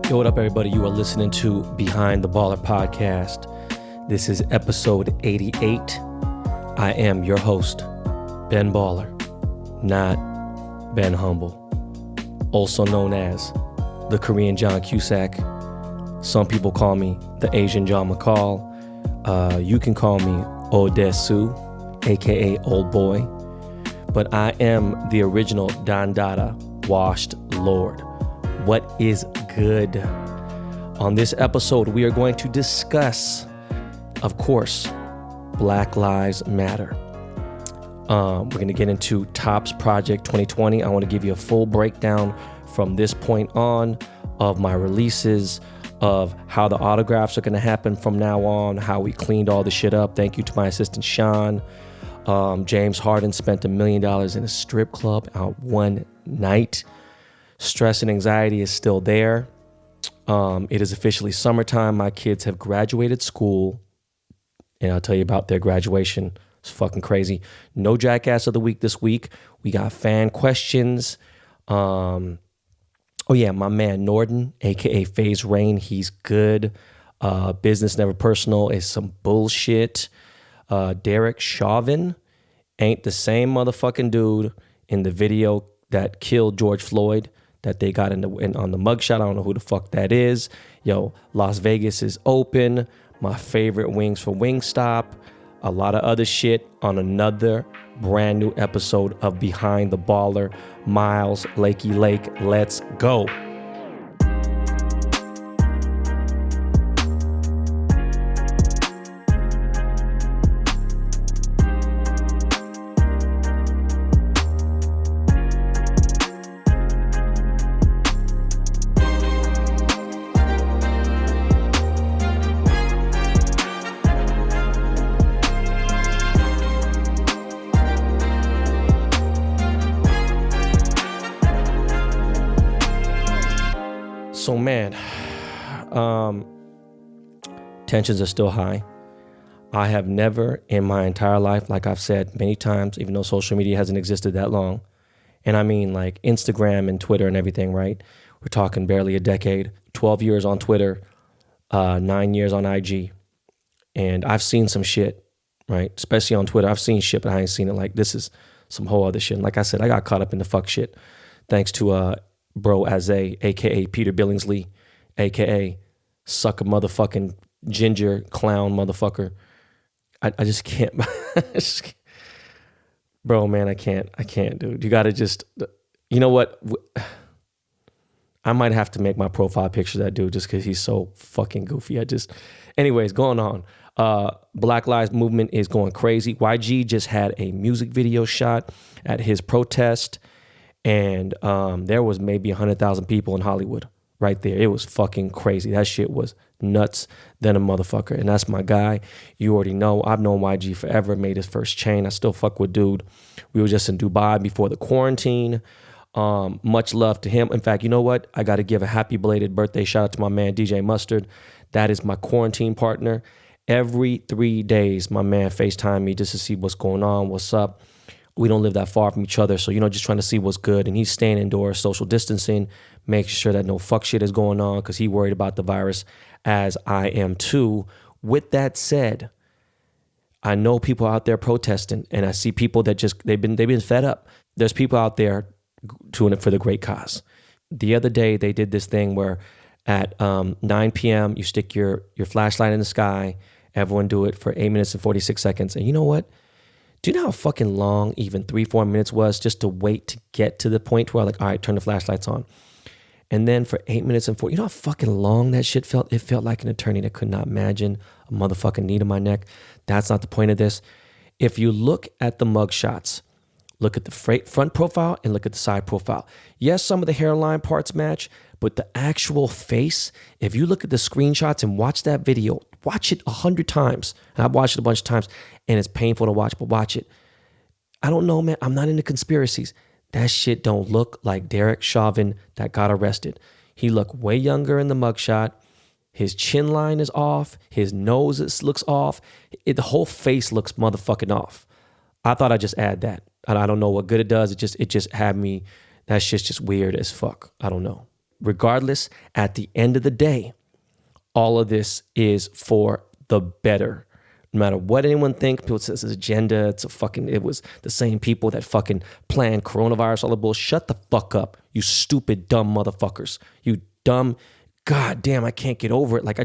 Yo, what up, everybody? You are listening to Behind the Baller podcast. This is episode 88. I am your host, Ben Baller, not Ben Humble, also known as the Korean John Cusack. Some people call me the Asian John McCall. You can call me Odesu, aka Old Boy, but I am the original Don Dada, Washed Lord. What is good? On this episode, we are going to discuss, of course, Black Lives Matter. We're going to get into Topps Project 2020. I want to give you a full breakdown from this point on of my releases, of how the autographs are going to happen from now on, how we cleaned all the shit up. Thank you to my assistant, Sean. James Harden spent $1 million in a strip club out one night. Stress and anxiety is still there. It is officially summertime. My kids have graduated school, and I'll tell you about their graduation. It's fucking crazy. No Jackass of the Week this week. We got fan questions. Oh yeah, my man Nordan, aka FaZe Rain, he's good. Business Never Personal is some bullshit. Derek Chauvin ain't the same motherfucking dude in the video that killed George Floyd that they got on the mugshot. I don't know who the fuck that is. Yo, Las Vegas is open. My favorite wings for Wingstop. A lot of other shit on another brand new episode of Behind the Baller. Miles, Lakey Lake, let's go. So man, tensions are still high. I have never in my entire life, like I've said many times, even though social media hasn't existed that long, and I mean like Instagram and Twitter and everything, right? We're talking barely a decade, 12 years on Twitter, 9 years on IG. And I've seen some shit, right? Especially on Twitter. I've seen shit, but I ain't seen it like this is some whole other shit. And like I said, I got caught up in the fuck shit thanks to Bro Aze, a.k.a. Peter Billingsley, a.k.a. suck a motherfucking ginger clown motherfucker. I just can't. Bro, man, I can't, dude. You got to just, you know what? I might have to make my profile picture of that dude just because he's so fucking goofy. Anyways, going on. Black Lives Movement is going crazy. YG just had a music video shot at his protest. And there was maybe 100,000 people in Hollywood right there. It was fucking crazy. That shit was nuts than a motherfucker. And that's my guy. You already know. I've known YG forever. Made his first chain. I still fuck with dude. We were just in Dubai before the quarantine. Much love to him. In fact, you know what? I got to give a happy belated birthday shout out to my man DJ Mustard. That is my quarantine partner. Every 3 days, my man FaceTime me just to see what's going on, what's up. We don't live that far from each other, so, just trying to see what's good. And he's staying indoors, social distancing, making sure that no fuck shit is going on because he worried about the virus, as I am too. With that said, I know people out there protesting, and I see people that just, they've been fed up. There's people out there doing it for the great cause. The other day, they did this thing where at 9 p.m., you stick your flashlight in the sky. Everyone do it for 8 minutes and 46 seconds. And you know what? Do you know how fucking long even 3-4 minutes was just to wait to get to the point where like, all right, turn the flashlights on. And then for 8 minutes and 4, you know how fucking long that shit felt? It felt like an eternity. I could not imagine a motherfucking knee to my neck. That's not the point of this. If you look at the mug shots, look at the front profile and look at the side profile. Yes, some of the hairline parts match, but the actual face, if you look at the screenshots and watch that video, watch it 100 times. And I've watched it a bunch of times and it's painful to watch, but watch it. I don't know, man. I'm not into conspiracies. That shit don't look like Derek Chauvin that got arrested. He looked way younger in the mugshot. His chin line is off. His nose looks off. The whole face looks motherfucking off. I thought I'd just add that. I don't know what good it does. It just had me, that shit's just weird as fuck. I don't know. regardless, at the end of the day, all of this is for the better. No matter what anyone thinks, people say it's an agenda. It was the same people that fucking planned coronavirus, all the bullshit. Shut the fuck up, you stupid, dumb motherfuckers. You dumb, god damn, I can't get over it. Like,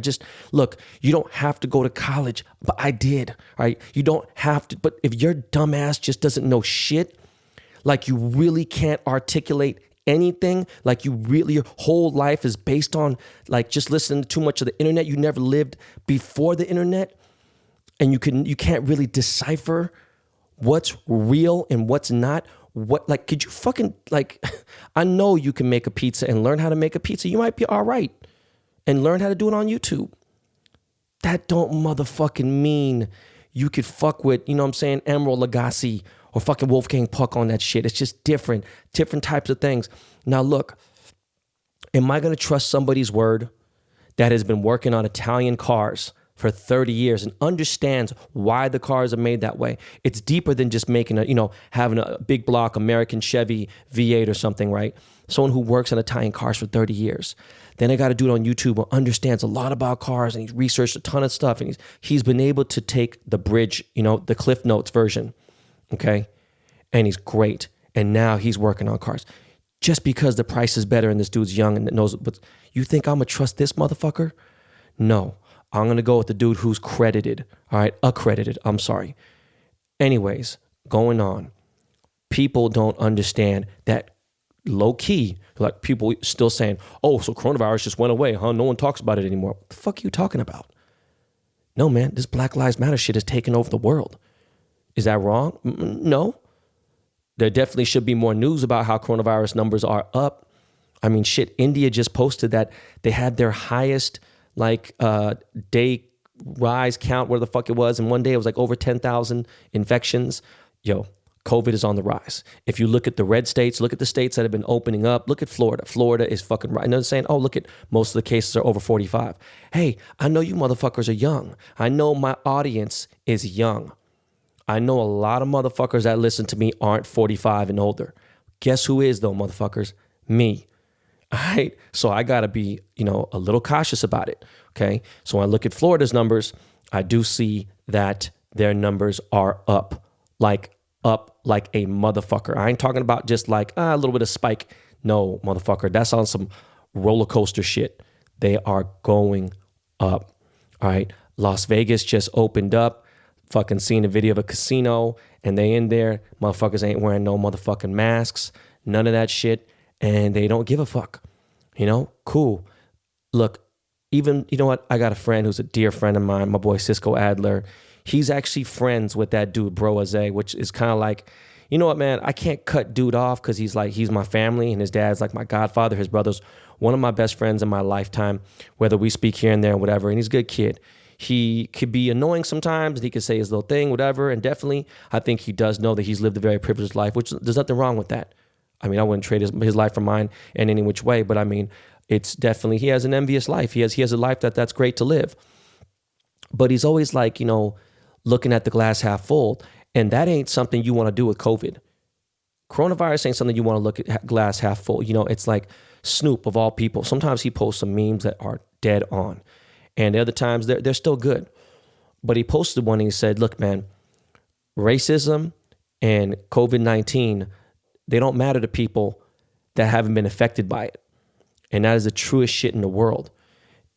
look, you don't have to go to college, but I did, right? You don't have to, but if your dumb ass just doesn't know shit, like you really can't articulate anything, like your whole life is based on like just listening to too much of the internet. You never lived before the internet, and you can't really decipher what's real and what's not. What, like, could you fucking, like, I know you can make a pizza and learn how to make a pizza. You might be all right and learn how to do it on YouTube. That don't motherfucking mean you could fuck with, you know what I'm saying, Emerald Lagasse or fucking Wolfgang Puck on that shit. It's just different types of things. Now, look, am I going to trust somebody's word that has been working on Italian cars for 30 years and understands why the cars are made that way? It's deeper than just making having a big block American Chevy V8 or something, right? Someone who works on Italian cars for 30 years. Then I got to do it on YouTube who understands a lot about cars, and he's researched a ton of stuff, and he's been able to take the bridge, the Cliff Notes version, okay? And he's great. And now he's working on cars. Just because the price is better and this dude's young and knows, but you think I'm going to trust this motherfucker? No. I'm going to go with the dude who's credited, all right? Accredited, I'm sorry. Anyways, going on. People don't understand that low key, like people still saying, oh, so coronavirus just went away, huh? No one talks about it anymore. What the fuck are you talking about? No, man, this Black Lives Matter shit has taken over the world. Is that wrong? No. There definitely should be more news about how coronavirus numbers are up. I mean, shit, India just posted that they had their highest day rise count, where the fuck it was. And one day it was like over 10,000 infections. Yo, COVID is on the rise. If you look at the red states, look at the states that have been opening up. Look at Florida. Florida is fucking right. And they're saying, oh, look at most of the cases are over 45. Hey, I know you motherfuckers are young. I know my audience is young. I know a lot of motherfuckers that listen to me aren't 45 and older. Guess who is though, motherfuckers? Me. All right. So I got to be, a little cautious about it. Okay. So when I look at Florida's numbers, I do see that their numbers are up like a motherfucker. I ain't talking about just like a little bit of spike. No, motherfucker. That's on some roller coaster shit. They are going up. All right. Las Vegas just opened up. Fucking seen a video of a casino and they in there. Motherfuckers ain't wearing no motherfucking masks. None of that shit. And they don't give a fuck. Cool. Look, even, you know what? I got a friend who's a dear friend of mine, my boy Cisco Adler. He's actually friends with that dude, Bro Aze, which is kind of like, you know what, man? I can't cut dude off because he's my family and his dad's like my godfather. His brother's one of my best friends in my lifetime, whether we speak here and there and whatever. And he's a good kid. He could be annoying sometimes. He could say his little thing, whatever. And definitely, I think he does know that he's lived a very privileged life, which there's nothing wrong with that. I mean, I wouldn't trade his life for mine in any which way. But I mean, it's definitely, he has an envious life. He has a life that's great to live. But he's always like, looking at the glass half full. And that ain't something you want to do with COVID. Coronavirus ain't something you want to look at glass half full. It's like Snoop of all people. Sometimes he posts some memes that are dead on. And the other times they're still good. But he posted one and he said, look, man, racism and COVID-19, they don't matter to people that haven't been affected by it. And that is the truest shit in the world.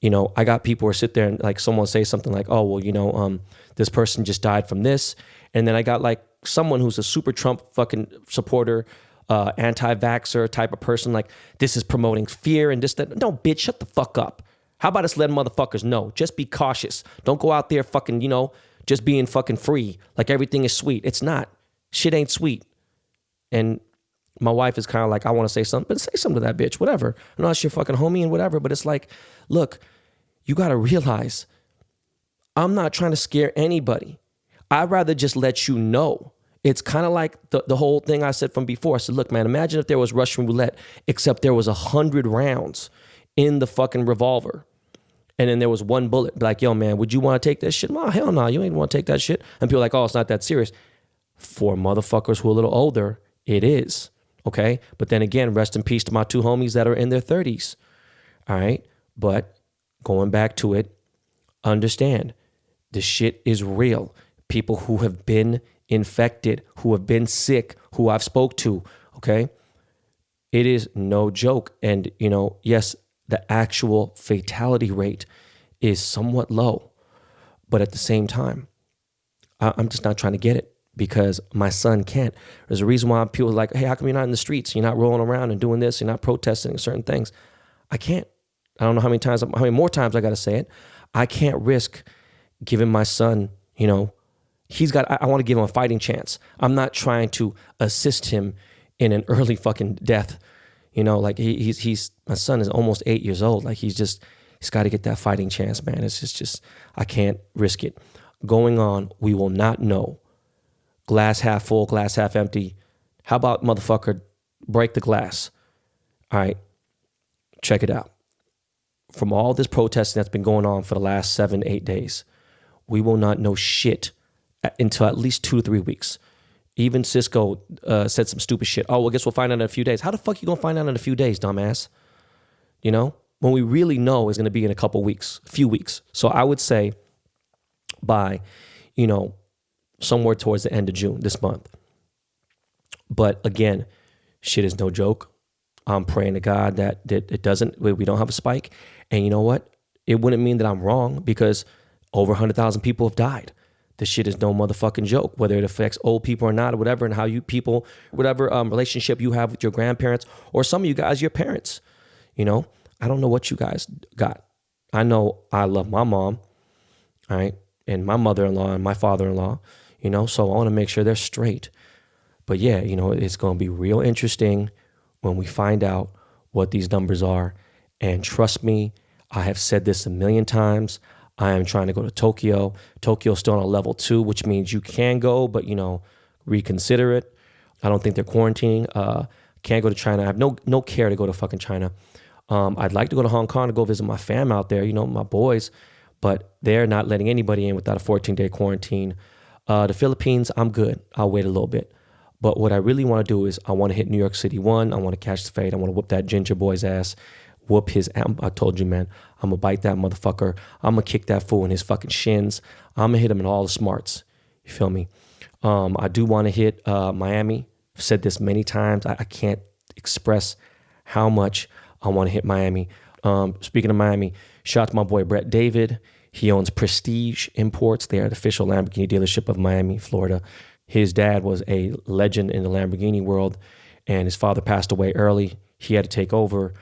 I got people who sit there and like someone say something like, oh, well, this person just died from this. And then I got like someone who's a super Trump fucking supporter, anti-vaxxer type of person. Like, this is promoting fear and this, that. No, bitch, shut the fuck up. How about us letting motherfuckers know? Just be cautious. Don't go out there fucking, just being fucking free. Like everything is sweet. It's not. Shit ain't sweet. And my wife is kind of like, I want to say something, but say something to that bitch, whatever. I know it's your fucking homie and whatever, but it's like, look, you got to realize I'm not trying to scare anybody. I'd rather just let you know. It's kind of like the whole thing I said from before. I said, look, man, imagine if there was Russian roulette, except there was 100 rounds in the fucking revolver. And then there was one bullet. Like, yo, man, would you want to take that shit? No, hell no, you ain't want to take that shit. And people are like, oh, it's not that serious. For motherfuckers who are a little older, it is. Okay? But then again, rest in peace to my two homies that are in their 30s. All right. But going back to it, understand the shit is real. People who have been infected, who have been sick, who I've spoke to, okay? It is no joke. And, yes, the actual fatality rate is somewhat low. But at the same time, I'm just not trying to get it because my son can't. There's a reason why people are like, hey, how come you're not in the streets? You're not rolling around and doing this. You're not protesting certain things. I can't. I don't know how many more times I got to say it. I can't risk giving my son, I want to give him a fighting chance. I'm not trying to assist him in an early fucking death. Like my son is almost 8 years old. Like he's got to get that fighting chance, man. It's just, I can't risk it. Going on, we will not know. Glass half full, glass half empty. How about, motherfucker, break the glass? All right, check it out. From all this protesting that's been going on for the last 7-8 days, we will not know shit until at least 2 to 3 weeks. Even Cisco said some stupid shit. Oh, well, I guess we'll find out in a few days. How the fuck you gonna find out in a few days, dumbass? When we really know is gonna be in a couple weeks, a few weeks. So I would say by, somewhere towards the end of June, this month. But again, shit is no joke. I'm praying to God that it doesn't, we don't have a spike. And you know what? It wouldn't mean that I'm wrong because over 100,000 people have died. This shit is no motherfucking joke, whether it affects old people or not, or whatever, and how you people, whatever relationship you have with your grandparents, or some of you guys, your parents. I don't know what you guys got. I know I love my mom, all right, and my mother-in-law and my father-in-law, so I want to make sure they're straight. But yeah, it's going to be real interesting when we find out what these numbers are. And trust me, I have said this a million times. I am trying to go to Tokyo. Tokyo's still on a level 2, which means you can go, but, reconsider it. I don't think they're quarantining. Can't go to China. I have no care to go to fucking China. I'd like to go to Hong Kong to go visit my fam out there, my boys, but they're not letting anybody in without a 14-day quarantine. The Philippines, I'm good. I'll wait a little bit. But what I really want to do is I want to hit New York City 1. I want to catch the fade. I want to whoop that ginger boy's ass. Whoop his, I told you, man, I'm going to bite that motherfucker. I'm going to kick that fool in his fucking shins. I'm going to hit him in all the smarts. You feel me? I do want to hit Miami. I've said this many times. I can't express how much I want to hit Miami. Speaking of Miami, shout out to my boy Brett David. He owns Prestige Imports. They are the official Lamborghini dealership of Miami, Florida. His dad was a legend in the Lamborghini world, and his father passed away early. He had to take over.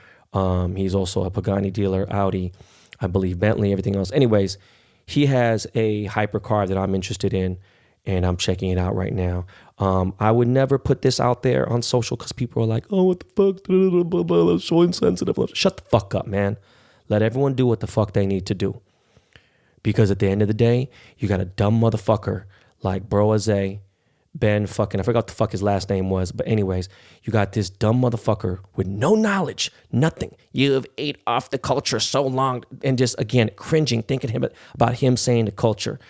He's also a Pagani dealer, Audi, I believe Bentley, everything else. Anyways, he has a hypercar that I'm interested in, and I'm checking it out right now. I would never put this out there on social because people are like, oh, what the fuck? That's so insensitive. Shut the fuck up, man. Let everyone do what the fuck they need to do. Because at the end of the day, you got a dumb motherfucker like Broaze, Ben fucking, I forgot what the fuck his last name was. But anyways, you got this dumb motherfucker with no knowledge, nothing. You have ate off the culture so long and just, again, cringing, thinking about him saying the culture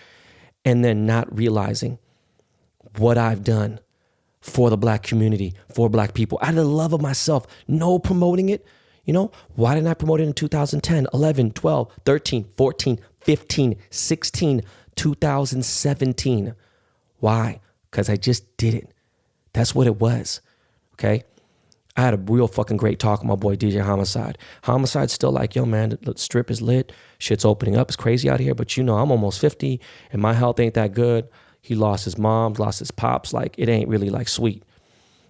and then not realizing what I've done for the black community, for black people, out of the love of myself, no promoting it. Why didn't I promote it in 2010, 11, 12, 13, 14, 15, 16, 2017? Why? Because I just did it. That's what it was, okay? I had a real fucking great talk with my boy DJ Homicide. Homicide's still like, yo, man, the strip is lit. Shit's opening up. It's crazy out here. But I'm almost 50 and my health ain't that good. He lost his mom, lost his pops. Like, it ain't really like sweet.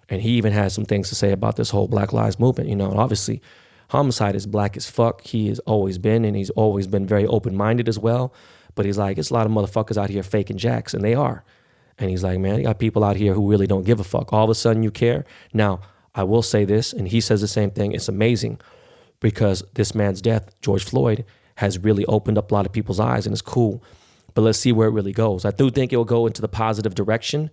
And he even has some things to say about this whole Black Lives Movement, And obviously, Homicide is black as fuck. He has always been, and he's always been very open-minded as well. But he's like, it's a lot of motherfuckers out here faking jacks, and they are. And he's like, man, you got people out here who really don't give a fuck. All of a sudden you care. Now, I will say this, and he says the same thing. It's amazing because this man's death, George Floyd, has really opened up a lot of people's eyes, and it's cool. But let's see where it really goes. I do think it will go into the positive direction,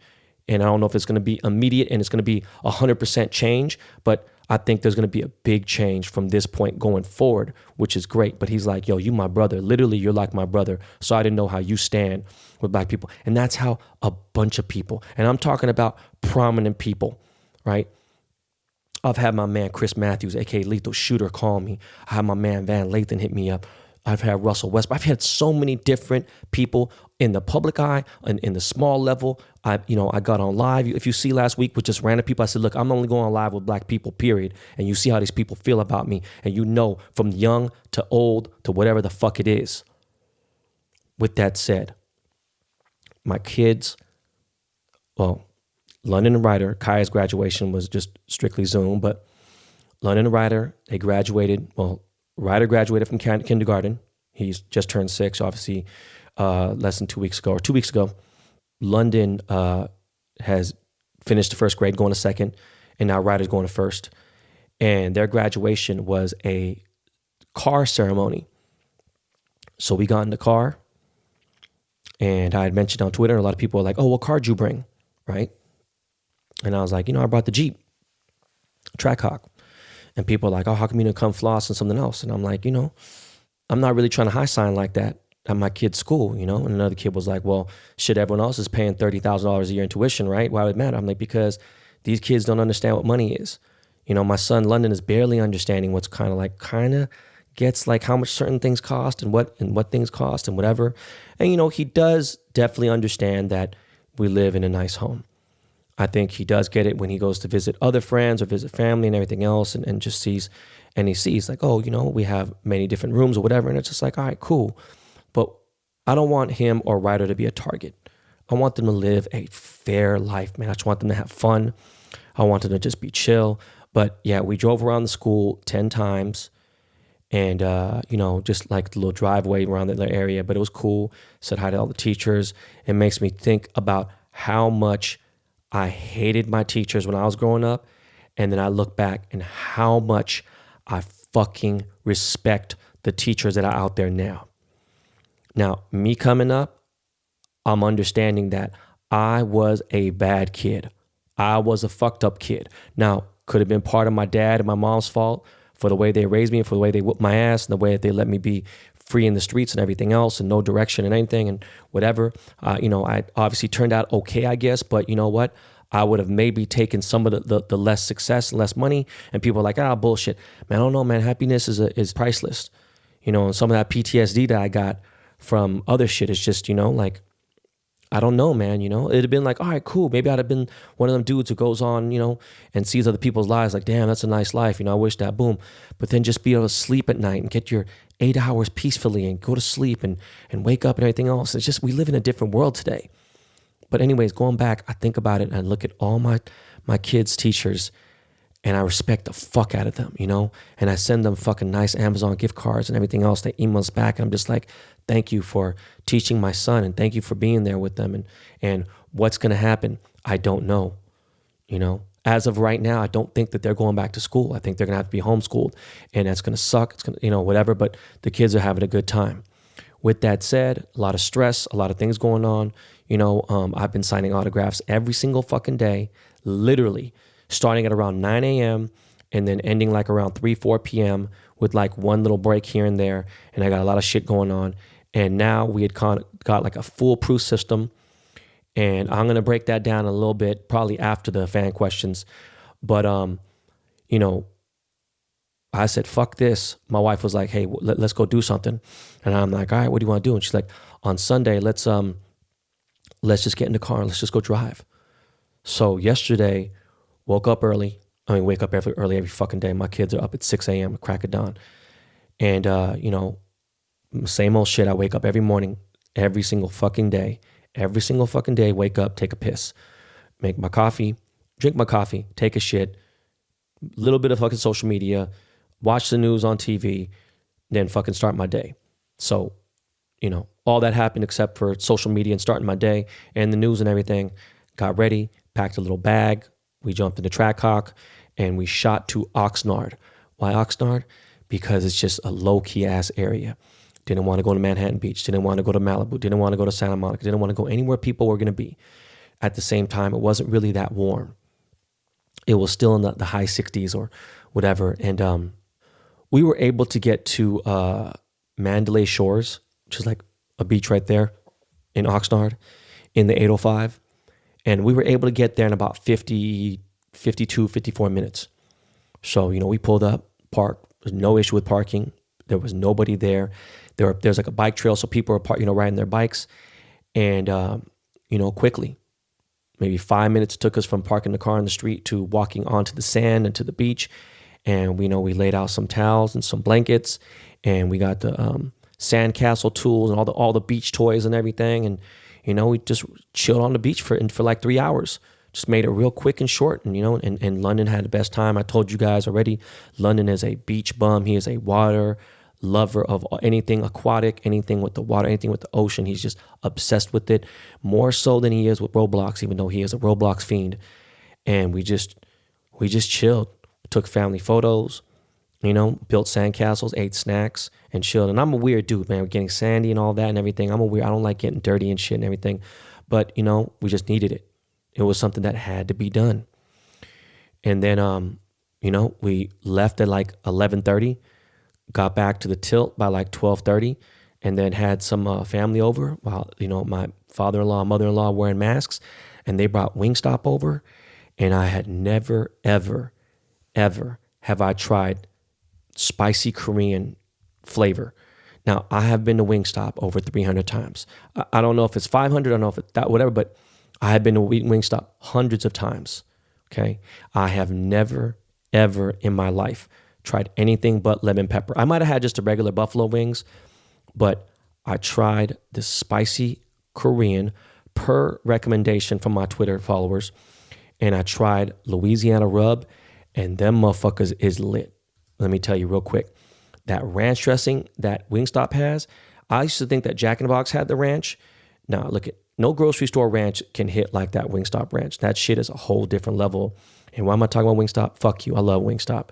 and I don't know if it's going to be immediate and it's going to be 100% change, but I think there's going to be a big change from this point going forward, which is great. But he's like, yo, you my brother. Literally, you're like my brother. So I didn't know how you stand with black people. And that's how a bunch of people, and I'm talking about prominent people, right? I've had my man Chris Matthews, aka Lethal Shooter, call me. I had my man Van Lathan hit me up. I've had Russell Westbrook. I've had so many different people in the public eye and in the small level. I got on live. If you see last week with just random people, I said, look, I'm only going on live with black people, period. And you see how these people feel about me. And you know, from young to old to whatever the fuck it is. With that said, my kids, well, London and Ryder, Kaya's graduation was just strictly Zoom, but London and Ryder, they graduated. Well, Ryder graduated from kindergarten. He's just turned 6, obviously, less than 2 weeks ago, or 2 weeks ago. London has finished the first grade, going to second, and now Ryder's going to first. And their graduation was a car ceremony. So we got in the car, and I had mentioned on Twitter, and a lot of people were like, oh, what car did you bring, right? And I was like, I brought the Jeep, Trackhawk. And people are like, oh, how come you didn't come floss and something else? And I'm like, I'm not really trying to high sign like that at my kid's school, And another kid was like, well, shit, everyone else is paying $30,000 a year in tuition, right? Why would it matter? I'm like, because these kids don't understand what money is. My son London is barely understanding what's kind of gets like how much certain things cost and what things cost and whatever. And, he does definitely understand that we live in a nice home. I think he does get it when he goes to visit other friends or visit family and everything else and just sees like, oh, we have many different rooms or whatever. And it's just like, all right, cool. But I don't want him or Ryder to be a target. I want them to live a fair life, man. I just want them to have fun. I want them to just be chill. But yeah, we drove around the school 10 times and, just like the little driveway around the area, but it was cool. Said hi to all the teachers. It makes me think about how much I hated my teachers when I was growing up. And then I look back and how much I fucking respect the teachers that are out there now. Now, me coming up, I'm understanding that I was a bad kid. I was a fucked up kid. Now, could have been part of my dad and my mom's fault for the way they raised me and for the way they whooped my ass and the way that they let me be free in the streets and everything else and no direction and anything and whatever. I obviously turned out okay, I guess, but you know what? I would have maybe taken some of the less success and less money, and people are like, bullshit. Man, I don't know, man. Happiness is priceless. And some of that PTSD that I got from other shit is just, like, I don't know, man. It'd have been like, all right, cool. Maybe I'd have been one of them dudes who goes on, and sees other people's lives like, damn, that's a nice life. I wish that, boom. But then just be able to sleep at night and get your 8 hours peacefully and go to sleep and wake up and everything else. It's just, we live in a different world today. But anyways, going back, I think about it and I look at all my kids' teachers and I respect the fuck out of them, and I send them fucking nice Amazon gift cards and everything else. They email us back and I'm just like, thank you for teaching my son and thank you for being there with them. And what's going to happen, I don't know. As of right now, I don't think that they're going back to school. I think they're going to have to be homeschooled and that's going to suck. It's going to, whatever, but the kids are having a good time. With that said, a lot of stress, a lot of things going on. I've been signing autographs every single fucking day, literally starting at around 9 a.m. and then ending like around 3, 4 p.m. with like one little break here and there. And I got a lot of shit going on. And now we had got like a foolproof system. And I'm going to break that down a little bit, probably after the fan questions. But, I said, fuck this. My wife was like, hey, let's go do something. And I'm like, all right, what do you want to do? And she's like, on Sunday, let's just get in the car and let's just go drive. So yesterday, wake up early every fucking day. My kids are up at 6 a.m. crack of dawn. And, same old shit. I wake up every morning, every single fucking day, wake up, take a piss, make my coffee, drink my coffee, take a shit, little bit of fucking social media, watch the news on TV, then fucking start my day. So, all that happened except for social media and starting my day and the news and everything. Got ready, packed a little bag. We jumped into Trackhawk and we shot to Oxnard. Why Oxnard? Because it's just a low-key ass area. Didn't want to go to Manhattan Beach. Didn't want to go to Malibu. Didn't want to go to Santa Monica. Didn't want to go anywhere people were going to be. At the same time, it wasn't really that warm. It was still in the high 60s or whatever. And we were able to get to Mandalay Shores, which is like a beach right there in Oxnard in the 805. And we were able to get there in about 50, 52, 54 minutes. So, we pulled up, parked. There's no issue with parking. There was nobody there. There's like a bike trail, so people are riding their bikes. And, quickly, maybe 5 minutes took us from parking the car in the street to walking onto the sand and to the beach. And we laid out some towels and some blankets, and we got the sandcastle tools and all the beach toys and everything. And, we just chilled on the beach for like 3 hours. Just made it real quick and short. And, and London had the best time. I told you guys already, London is a beach bum. He is a water lover of anything aquatic, anything with the water, anything with the ocean. He's just obsessed with it, more so than he is with Roblox, even though he is a Roblox fiend. And we just chilled, took family photos, built sandcastles, ate snacks, and chilled. And I'm a weird dude, man. We're getting sandy and all that and everything. I don't like getting dirty and shit and everything. But, we just needed it. It was something that had to be done. And then, we left at like 11:30, got back to the tilt by like 12:30, and then had some family over while, my father-in-law, mother-in-law wearing masks, and they brought Wingstop over. And I had never, ever, ever have I tried spicy Korean flavor. Now, I have been to Wingstop over 300 times. I don't know if it's 500, I don't know if it's that, whatever, but I have been to Wingstop hundreds of times, okay? I have never, ever in my life tried anything but lemon pepper. I might have had just a regular buffalo wings, but I tried the spicy Korean per recommendation from my Twitter followers, and I tried Louisiana rub, and them motherfuckers is lit. Let me tell you real quick. That ranch dressing that Wingstop has, I used to think that Jack in the Box had the ranch. Now, look, no grocery store ranch can hit like that Wingstop ranch. That shit is a whole different level. And why am I talking about Wingstop? Fuck you. I love Wingstop.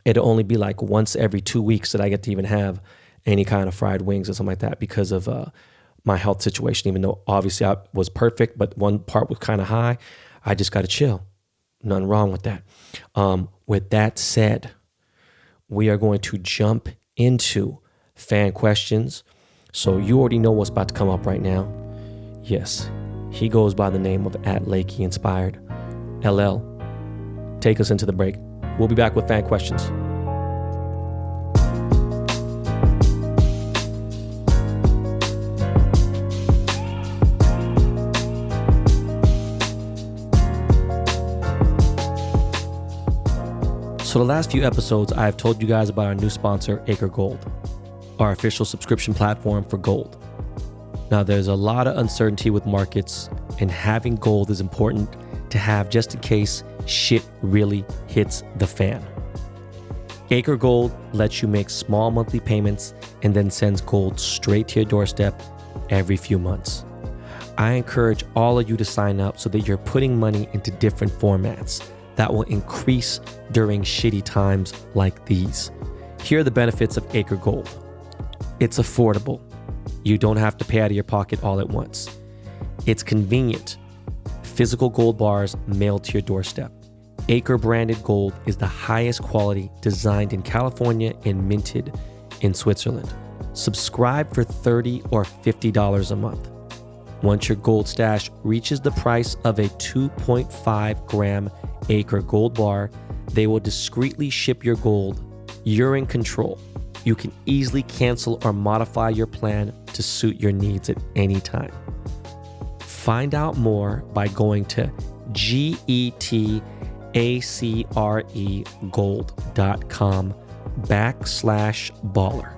It'll only be like once every 2 weeks that I get to even have any kind of fried wings or something like that because of my health situation. Even though obviously I was perfect, but one part was kind of high. I just got to chill. Nothing wrong with that. With that said, we are going to jump into fan questions. So you already know what's about to come up right now. Yes, he goes by the name of @LakeyInspired. LL, take us into the break. We'll be back with fan questions. So the last few episodes, I have told you guys about our new sponsor, Acre Gold, our official subscription platform for gold. Now, there's a lot of uncertainty with markets, and having gold is important to have just in case shit really hits the fan. Acre Gold lets you make small monthly payments and then sends gold straight to your doorstep every few months. I encourage all of you to sign up so that you're putting money into different formats that will increase during shitty times like these. Here are the benefits of Acre Gold. It's affordable. You don't have to pay out of your pocket all at once. It's convenient. Physical gold bars mailed to your doorstep. Acre branded gold is the highest quality, designed in California and minted in Switzerland. Subscribe for $30 or $50 a month. Once your gold stash reaches the price of a 2.5 gram Acre gold bar, they will discreetly ship your gold. You're in control. You can easily cancel or modify your plan to suit your needs at any time. Find out more by going to getacregold.com/baller.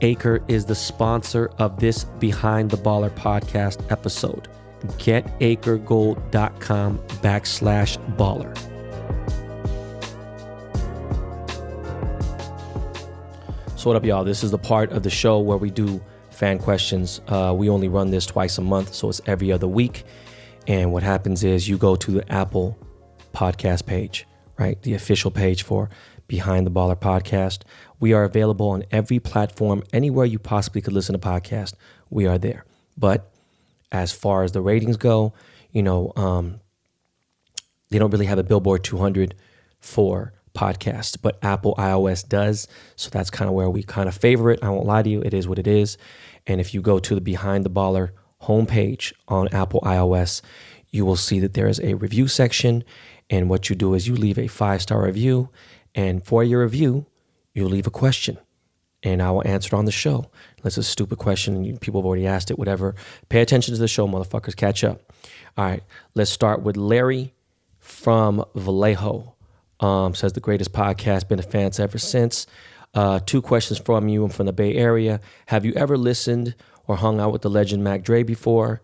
Acre is the sponsor of this Behind the Baller podcast episode. getacregold.com/baller. So what up, y'all? This is the part of the show where we do fan questions. We only run this twice a month, so it's every other week. And what happens is you go to the Apple podcast page, right? The official page for Behind the Baller podcast. We are available on every platform, anywhere you possibly could listen to podcasts. We are there. But as far as the ratings go, they don't really have a Billboard 200 for podcasts, but Apple iOS does. So that's kind of where we kind of favor it. I won't lie to you. It is what it is. And if you go to the Behind the Baller homepage on Apple iOS, you will see that there is a review section, And what you do is you leave a 5-star review, and for your review, you leave a question, and I will answer it on the show. Unless it's a stupid question and people have already asked it, whatever. Pay attention to the show, motherfuckers. Catch up. All right, let's start with Larry from Vallejo. Says the greatest podcast, been a fan ever since. 2 questions from you. I'm from the Bay Area. Have you ever listened or hung out with the legend Mac Dre before?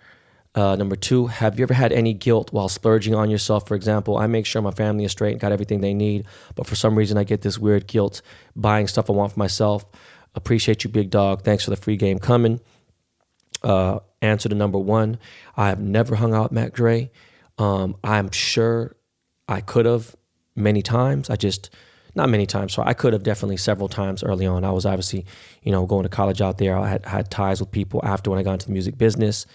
Number 2, have you ever had any guilt while splurging on yourself? For example, I make sure my family is straight and got everything they need, but for some reason I get this weird guilt buying stuff I want for myself. Appreciate you, big dog. Thanks for the free game coming. Answer to number 1. I have never hung out with Mac Dre. I'm sure I could have many times. Not many times. So I could have definitely several times early on. I was obviously, going to college out there. I had ties with people after when I got into the music business.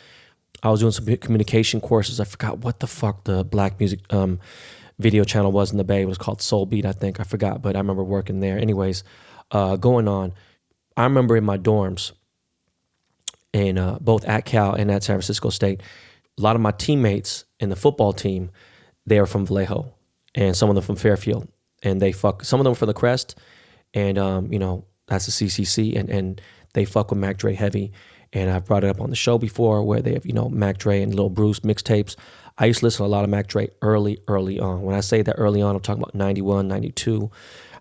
I was doing some communication courses. I forgot what the fuck the black music video channel was in the Bay. It was called Soul Beat, I think. I forgot, but I remember working there. Anyways, going on. I remember in my dorms, in both at Cal and at San Francisco State, a lot of my teammates in the football team, they are from Vallejo, and some of them from Fairfield. And some of them from the Crest, and that's the CCC, and they fuck with Mac Dre heavy. And I've brought it up on the show before where they have, Mac Dre and Lil Bruce mixtapes. I used to listen to a lot of Mac Dre early on. When I say that early on, I'm talking about 91, 92.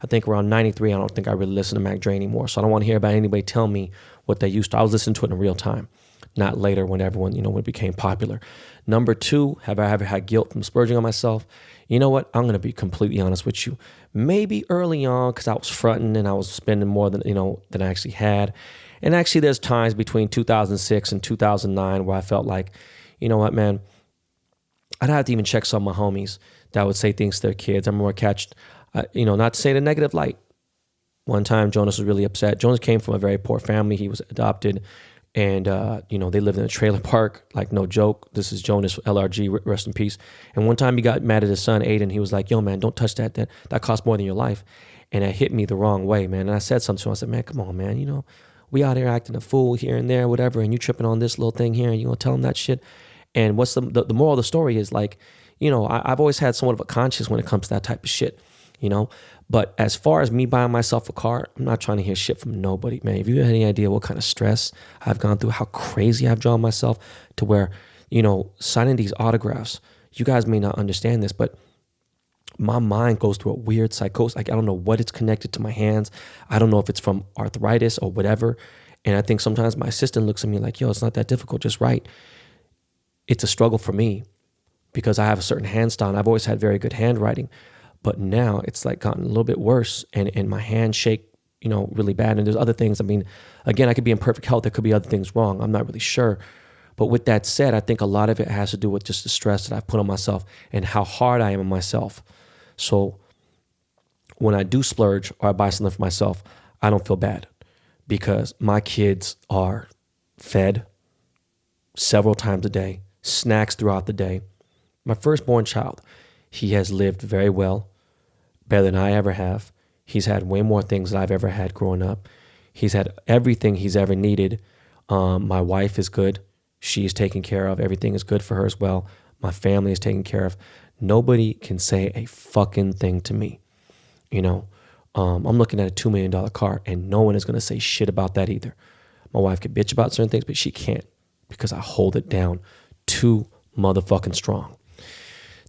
I think around 93, I don't think I really listen to Mac Dre anymore. So I don't want to hear about anybody tell me what they used to. I was listening to it in real time, not later when everyone, when it became popular. Number 2, have I ever had guilt from splurging on myself? You know what? I'm going to be completely honest with you. Maybe early on because I was fronting and I was spending more than I actually had. And actually there's times between 2006 and 2009 where I felt like, you know what, man, I'd have to even check some of my homies that would say things to their kids. I remember not to say it in a negative light. One time Jonas was really upset. Jonas came from a very poor family. He was adopted. And, they lived in a trailer park, like no joke. This is Jonas, LRG, rest in peace. And one time he got mad at his son, Aiden. He was like, yo, man, don't touch that. That costs more than your life. And it hit me the wrong way, man. And I said something to him. I said, man, come on, man. We out here acting a fool here and there, whatever. And you tripping on this little thing here and you going to tell him that shit. And what's the moral of the story is like, I've always had somewhat of a conscience when it comes to that type of shit, But as far as me buying myself a car, I'm not trying to hear shit from nobody, man. If you have any idea what kind of stress I've gone through, how crazy I've drawn myself to where, signing these autographs, you guys may not understand this, but my mind goes through a weird psychosis. Like, I don't know what it's connected to my hands. I don't know if it's from arthritis or whatever. And I think sometimes my assistant looks at me like, yo, it's not that difficult, just write. It's a struggle for me because I have a certain hand style. And I've always had very good handwriting. But now it's like gotten a little bit worse and my hands shake, really bad. And there's other things. I mean, again, I could be in perfect health. There could be other things wrong. I'm not really sure. But with that said, I think a lot of it has to do with just the stress that I've put on myself and how hard I am on myself. So when I do splurge or I buy something for myself, I don't feel bad because my kids are fed several times a day, snacks throughout the day. My firstborn child, he has lived very well, better than I ever have. He's had way more things than I've ever had growing up. He's had everything he's ever needed. My wife is good. She is taken care of. Everything is good for her as well. My family is taken care of. Nobody can say a fucking thing to me. I'm looking at a $2 million car and no one is going to say shit about that either. My wife could bitch about certain things, but she can't because I hold it down too motherfucking strong.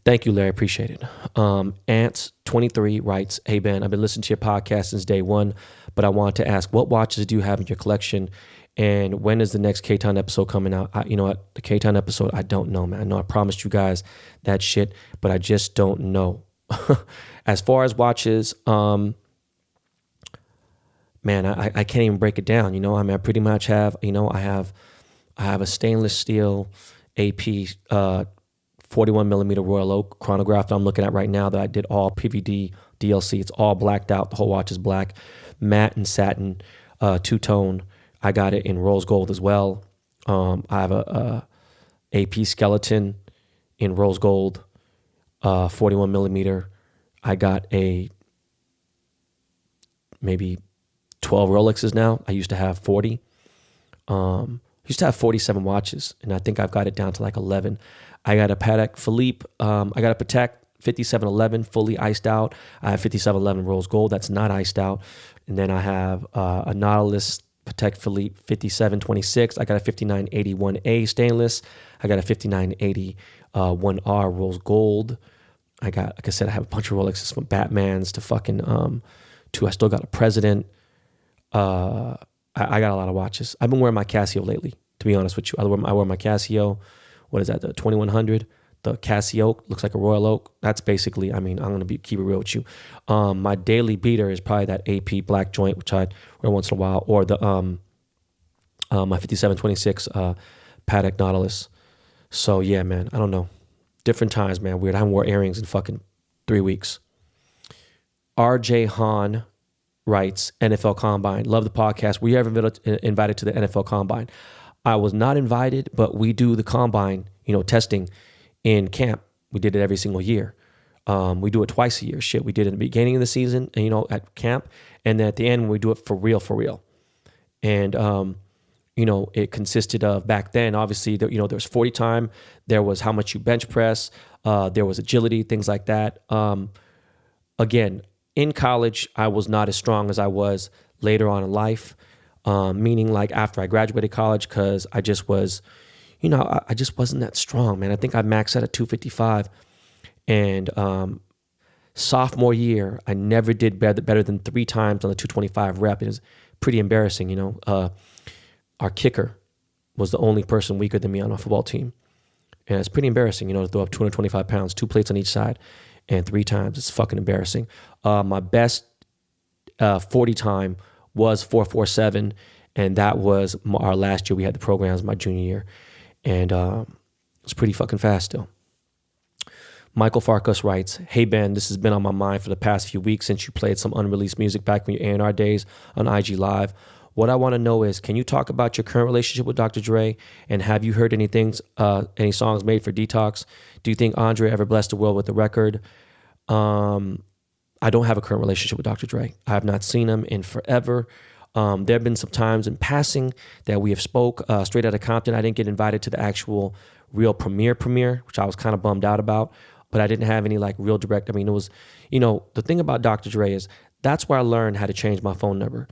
Thank you, Larry. Appreciate it. Ants23 writes, hey, Ben, I've been listening to your podcast since day one, but I wanted to ask, what watches do you have in your collection? And when is the next K-Town episode coming out? You know what? The K-Town episode, I don't know, man. I know I promised you guys that shit, but I just don't know. As far as watches, man, I can't even break it down. I pretty much have, I have a stainless steel AP 41 millimeter Royal Oak chronograph that I'm looking at right now that I did all PVD DLC. It's all blacked out. The whole watch is black, matte and satin, two-tone. I got it in rose gold as well. I have a AP skeleton in rose gold, 41 millimeter. I got maybe 12 Rolexes now. I used to have 40. Used to have 47 watches, and I think I've got it down to like 11. I got a Patek Philippe. I got a Patek 5711 fully iced out. I have 5711 rose gold that's not iced out. And then I have a Nautilus Patek Philippe 5726. I got a 5981A stainless. I got a 5981R rose gold. I got, like I said, I have a bunch of Rolexes from Batmans to fucking to I still got a President. I got a lot of watches. I've been wearing my Casio lately, to be honest with you. I wear my Casio. What is that? The 2100. The Casio looks like a Royal Oak. That's basically, I mean, I'm going to keep it real with you. My daily beater is probably that AP black joint, which I wear once in a while, or the my 5726 Patek Nautilus. So yeah, man, I don't know. Different times, man. Weird. I haven't wore earrings in fucking 3 weeks. RJ Hahn writes, NFL Combine. Love the podcast. Were you ever invited to the NFL Combine? I was not invited, but we do the Combine, testing in camp. We did it every single year. We do it twice a year. Shit, we did it in the beginning of the season, at camp, and then at the end we do it for real. And it consisted of, back then, obviously, there was 40 time, there was how much you bench press, there was agility, things like that. Again, in college, I was not as strong as I was later on in life, meaning like after I graduated college, because I just was, I just wasn't that strong, man. I think I maxed out at 255. And sophomore year, I never did better than 3 times on the 225 rep. It was pretty embarrassing, Our kicker was the only person weaker than me on our football team. And it's pretty embarrassing, to throw up 225 pounds, 2 plates on each side, and 3 times. It's fucking embarrassing. My best 40 time was 4.47, and that was our last year. We had the programs my junior year, and it's pretty fucking fast still. Michael Farkas writes, "Hey Ben, this has been on my mind for the past few weeks since you played some unreleased music back in your A&R days on IG Live. What I want to know is, can you talk about your current relationship with Dr. Dre, and have you heard any songs made for Detox? Do you think Andre ever blessed the world with a record?" I don't have a current relationship with Dr. Dre. I have not seen him in forever. There have been some times in passing that we have spoke. Straight Outta Compton, I didn't get invited to the actual real premiere, which I was kind of bummed out about, but I didn't have any like real direct. I mean, it was, the thing about Dr. Dre is that's where I learned how to change my phone number.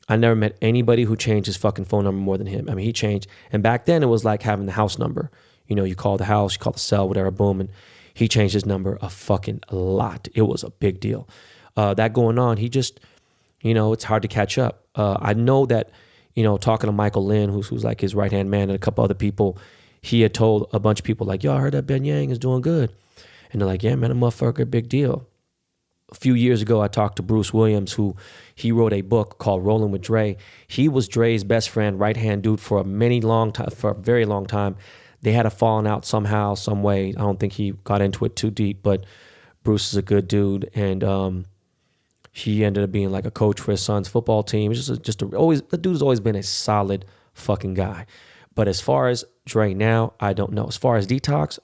I never met anybody who changed his fucking phone number more than him. I mean, he changed. And back then it was like having the house number. You call the house, you call the cell, whatever, boom. And he changed his number a fucking lot. It was a big deal. That going on, he just, it's hard to catch up. I know that, talking to Michael Lynn, who's like his right-hand man, and a couple other people, he had told a bunch of people like, yo, I heard that Ben Yang is doing good. And they're like, yeah, man, a motherfucker, big deal. A few years ago, I talked to Bruce Williams, he wrote a book called Rolling with Dre. He was Dre's best friend, right-hand dude for a very long time. They had a falling out somehow, some way. I don't think he got into it too deep, but Bruce is a good dude, and he ended up being like a coach for his son's football team. It's the dude's always been a solid fucking guy. But as far as Dre now, I don't know. As far as Detox,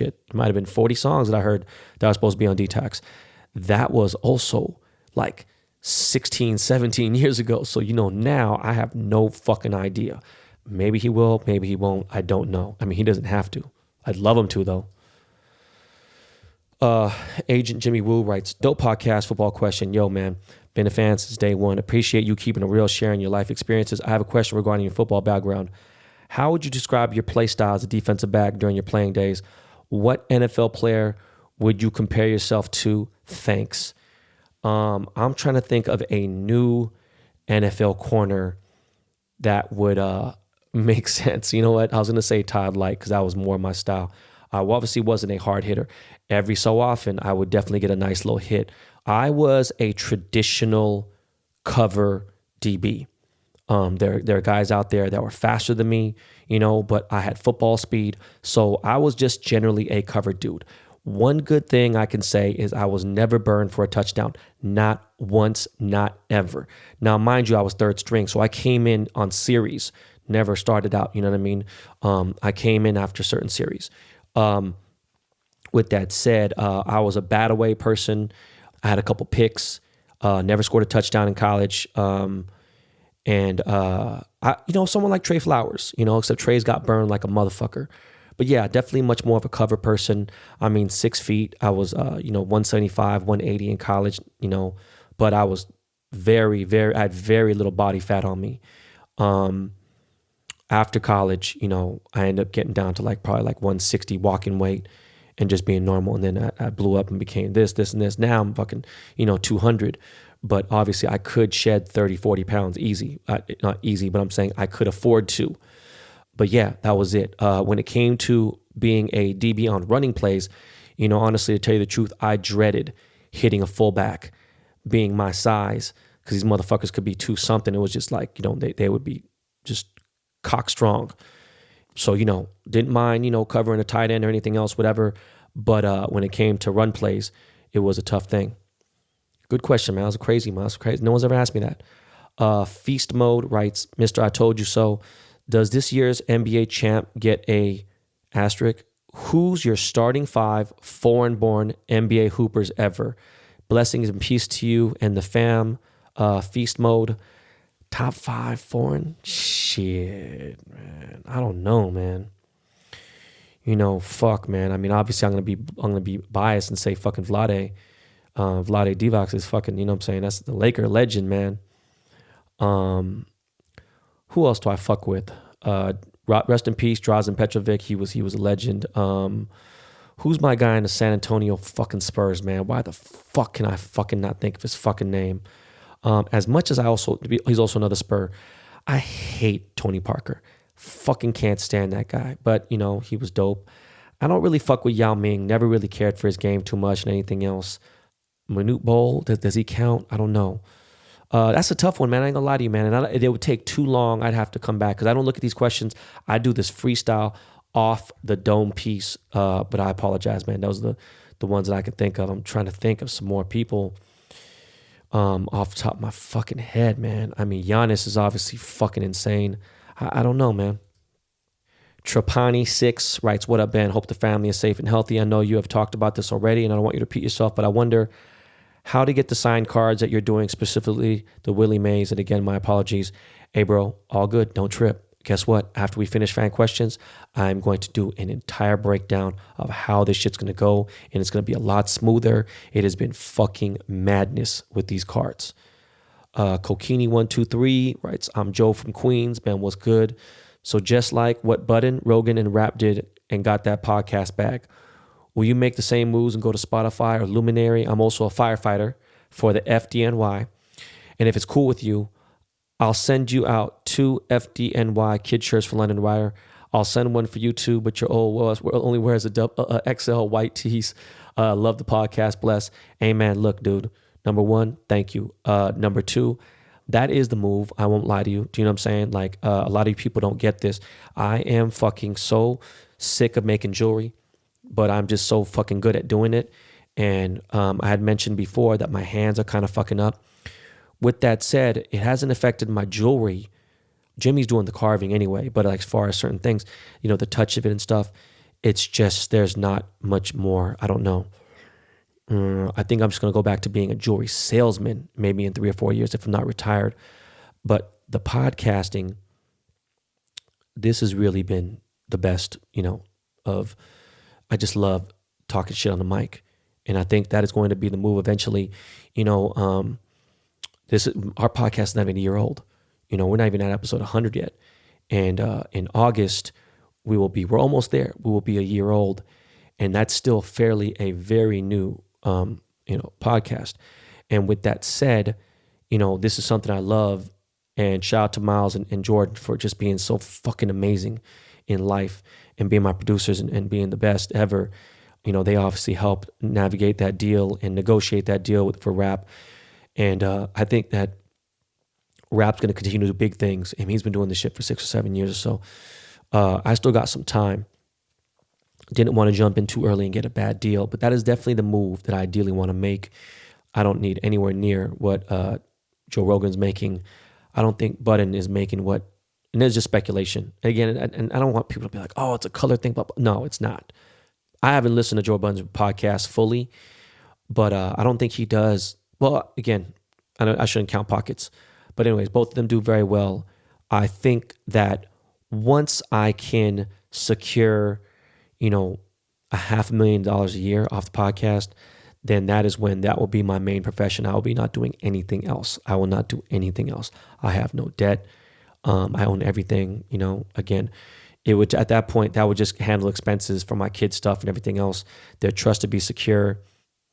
it might have been 40 songs that I heard that was supposed to be on Detox. That was also like 16, 17 years ago. So, now I have no fucking idea. Maybe he will, maybe he won't. I don't know. I mean, he doesn't have to. I'd love him to, though. Agent Jimmy Woo writes, "Dope podcast, football question. Yo, man, been a fan since day one. Appreciate you keeping it real, sharing your life experiences. I have a question regarding your football background. How would you describe your play style as a defensive back during your playing days? What NFL player would you compare yourself to? Thanks." I'm trying to think of a new NFL corner that would make sense. You know what? I was going to say Todd Light because that was more my style. I obviously wasn't a hard hitter. Every so often, I would definitely get a nice little hit. I was a traditional cover DB. There are guys out there that were faster than me, but I had football speed. So I was just generally a cover dude. One good thing I can say is I was never burned for a touchdown. Not once, not ever. Now, mind you, I was third string, so I came in on series. Never started out, you know what I mean? I came in after certain series. With that said, I was a bat away person. I had a couple picks. Never scored a touchdown in college. Someone like Trey Flowers, except Trey's got burned like a motherfucker. But yeah, definitely much more of a cover person. I mean, 6 feet. I was, 175, 180 in college, but I was I had very little body fat on me. Um, After college, I ended up getting down to probably 160 walking weight and just being normal. And then I blew up and became this, and this. Now I'm fucking, 200. But obviously I could shed 30, 40 pounds easy. Not easy, but I'm saying I could afford to. But yeah, that was it. When it came to being a DB on running plays, honestly, to tell you the truth, I dreaded hitting a fullback being my size because these motherfuckers could be two something. It was just they would be just cock strong. So, didn't mind, covering a tight end or anything else, whatever. But when it came to run plays, it was a tough thing. Good question, man. That was crazy, man. That's crazy. No one's ever asked me that. Feast Mode writes, Mr. I Told You So. Does this year's NBA champ get a asterisk? Who's your starting 5 foreign-born NBA hoopers ever? Blessings and peace to you and the fam. Feast Mode. Top 5 foreign? Shit, man. I don't know, man. Fuck, man. I mean, obviously, I'm gonna be biased and say fucking Vlade. Vlade Divac is fucking. You know what I'm saying? That's the Laker legend, man. Who else do I fuck with? Rest in peace, Drazen Petrovic. He was a legend. Who's my guy in the San Antonio fucking Spurs, man? Why the fuck can I fucking not think of his fucking name? As much as he's also another Spur. I hate Tony Parker. Fucking can't stand that guy. But, he was dope. I don't really fuck with Yao Ming. Never really cared for his game too much and anything else. Manute Bol, does he count? I don't know. That's a tough one, man. I ain't gonna lie to you, man. And it would take too long. I'd have to come back because I don't look at these questions. I do this freestyle off the dome piece. But I apologize, man. Those are the ones that I can think of. I'm trying to think of some more people off the top of my fucking head, man. I mean, Giannis is obviously fucking insane. I don't know, man. Trapani6 writes, what up, Ben? Hope the family is safe and healthy. I know you have talked about this already, and I don't want you to repeat yourself, but I wonder how to get the signed cards that you're doing, specifically the Willie Mays. And again, my apologies. Hey, bro, all good. Don't trip. Guess what? After we finish fan questions, I'm going to do an entire breakdown of how this shit's going to go, and it's going to be a lot smoother. It has been fucking madness with these cards. Kokini123 writes, I'm Joe from Queens. Ben, what's good? So just like what Budden, Rogan, and Rap did and got that podcast back, will you make the same moves and go to Spotify or Luminary? I'm also a firefighter for the FDNY. And if it's cool with you, I'll send you out 2 FDNY kid shirts for London Wire. I'll send one for you too, but your old only wears a XL white tees. Love the podcast. Bless. Amen. Look, dude. Number 1, thank you. Number 2, that is the move. I won't lie to you. Do you know what I'm saying? A lot of people don't get this. I am fucking so sick of making jewelry, but I'm just so fucking good at doing it. And I had mentioned before that my hands are kind of fucking up. With that said, it hasn't affected my jewelry. Jimmy's doing the carving anyway, but as far as certain things, the touch of it and stuff, it's just, there's not much more. I don't know. I think I'm just going to go back to being a jewelry salesman, maybe in 3 or 4 years if I'm not retired. But the podcasting, this has really been the best, I just love talking shit on the mic. And I think that is going to be the move eventually. Our podcast is not even a year old. We're not even at episode 100 yet. And in August, we're almost there. We will be a year old. And that's still a very new, podcast. And with that said, this is something I love. And shout out to Miles and Jordan for just being so fucking amazing in life and being my producers and being the best ever. They obviously helped navigate that deal and negotiate that deal for Rap. And I think that Rap's going to continue to do big things. And he's been doing this shit for 6 or 7 years or so. I still got some time. Didn't want to jump in too early and get a bad deal. But that is definitely the move that I ideally want to make. I don't need anywhere near what Joe Rogan's making. I don't think Budden is making what, and there's just speculation. Again, and I don't want people to be like, oh, it's a color thing. But no, it's not. I haven't listened to Joe Budden's podcast fully, but I don't think he does. Well, again, I shouldn't count pockets. But anyways, both of them do very well. I think that once I can secure $500,000 a year off the podcast, then that is when that will be my main profession. I will be not doing anything else. I will not do anything else. I have no debt. I own everything. Again, it would, at that point, that would just handle expenses for my kids' stuff and everything else. Their trust would be secure.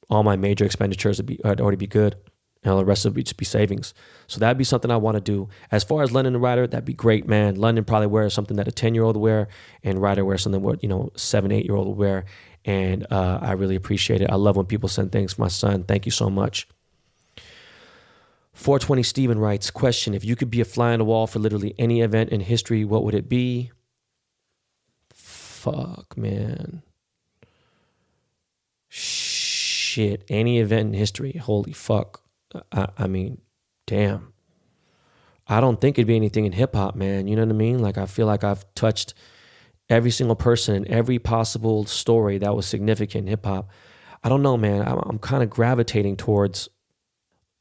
All my major expenditures would already be good. And all the rest would just be savings. So that'd be something I want to do. As far as London and Ryder, that'd be great, man. London probably wears something that a 10-year-old would wear, and Ryder wears something what 7, 8-year-old would wear. And I really appreciate it. I love when people send things for my son. Thank you so much. 420 Steven writes, question, if you could be a fly on the wall for literally any event in history, what would it be? Fuck, man. Shit, any event in history. Holy fuck. I mean, damn. I don't think it'd be anything in hip hop, man. You know what I mean? Like, I feel like I've touched every single person in every possible story that was significant in hip hop. I don't know, man. I'm kind of gravitating towards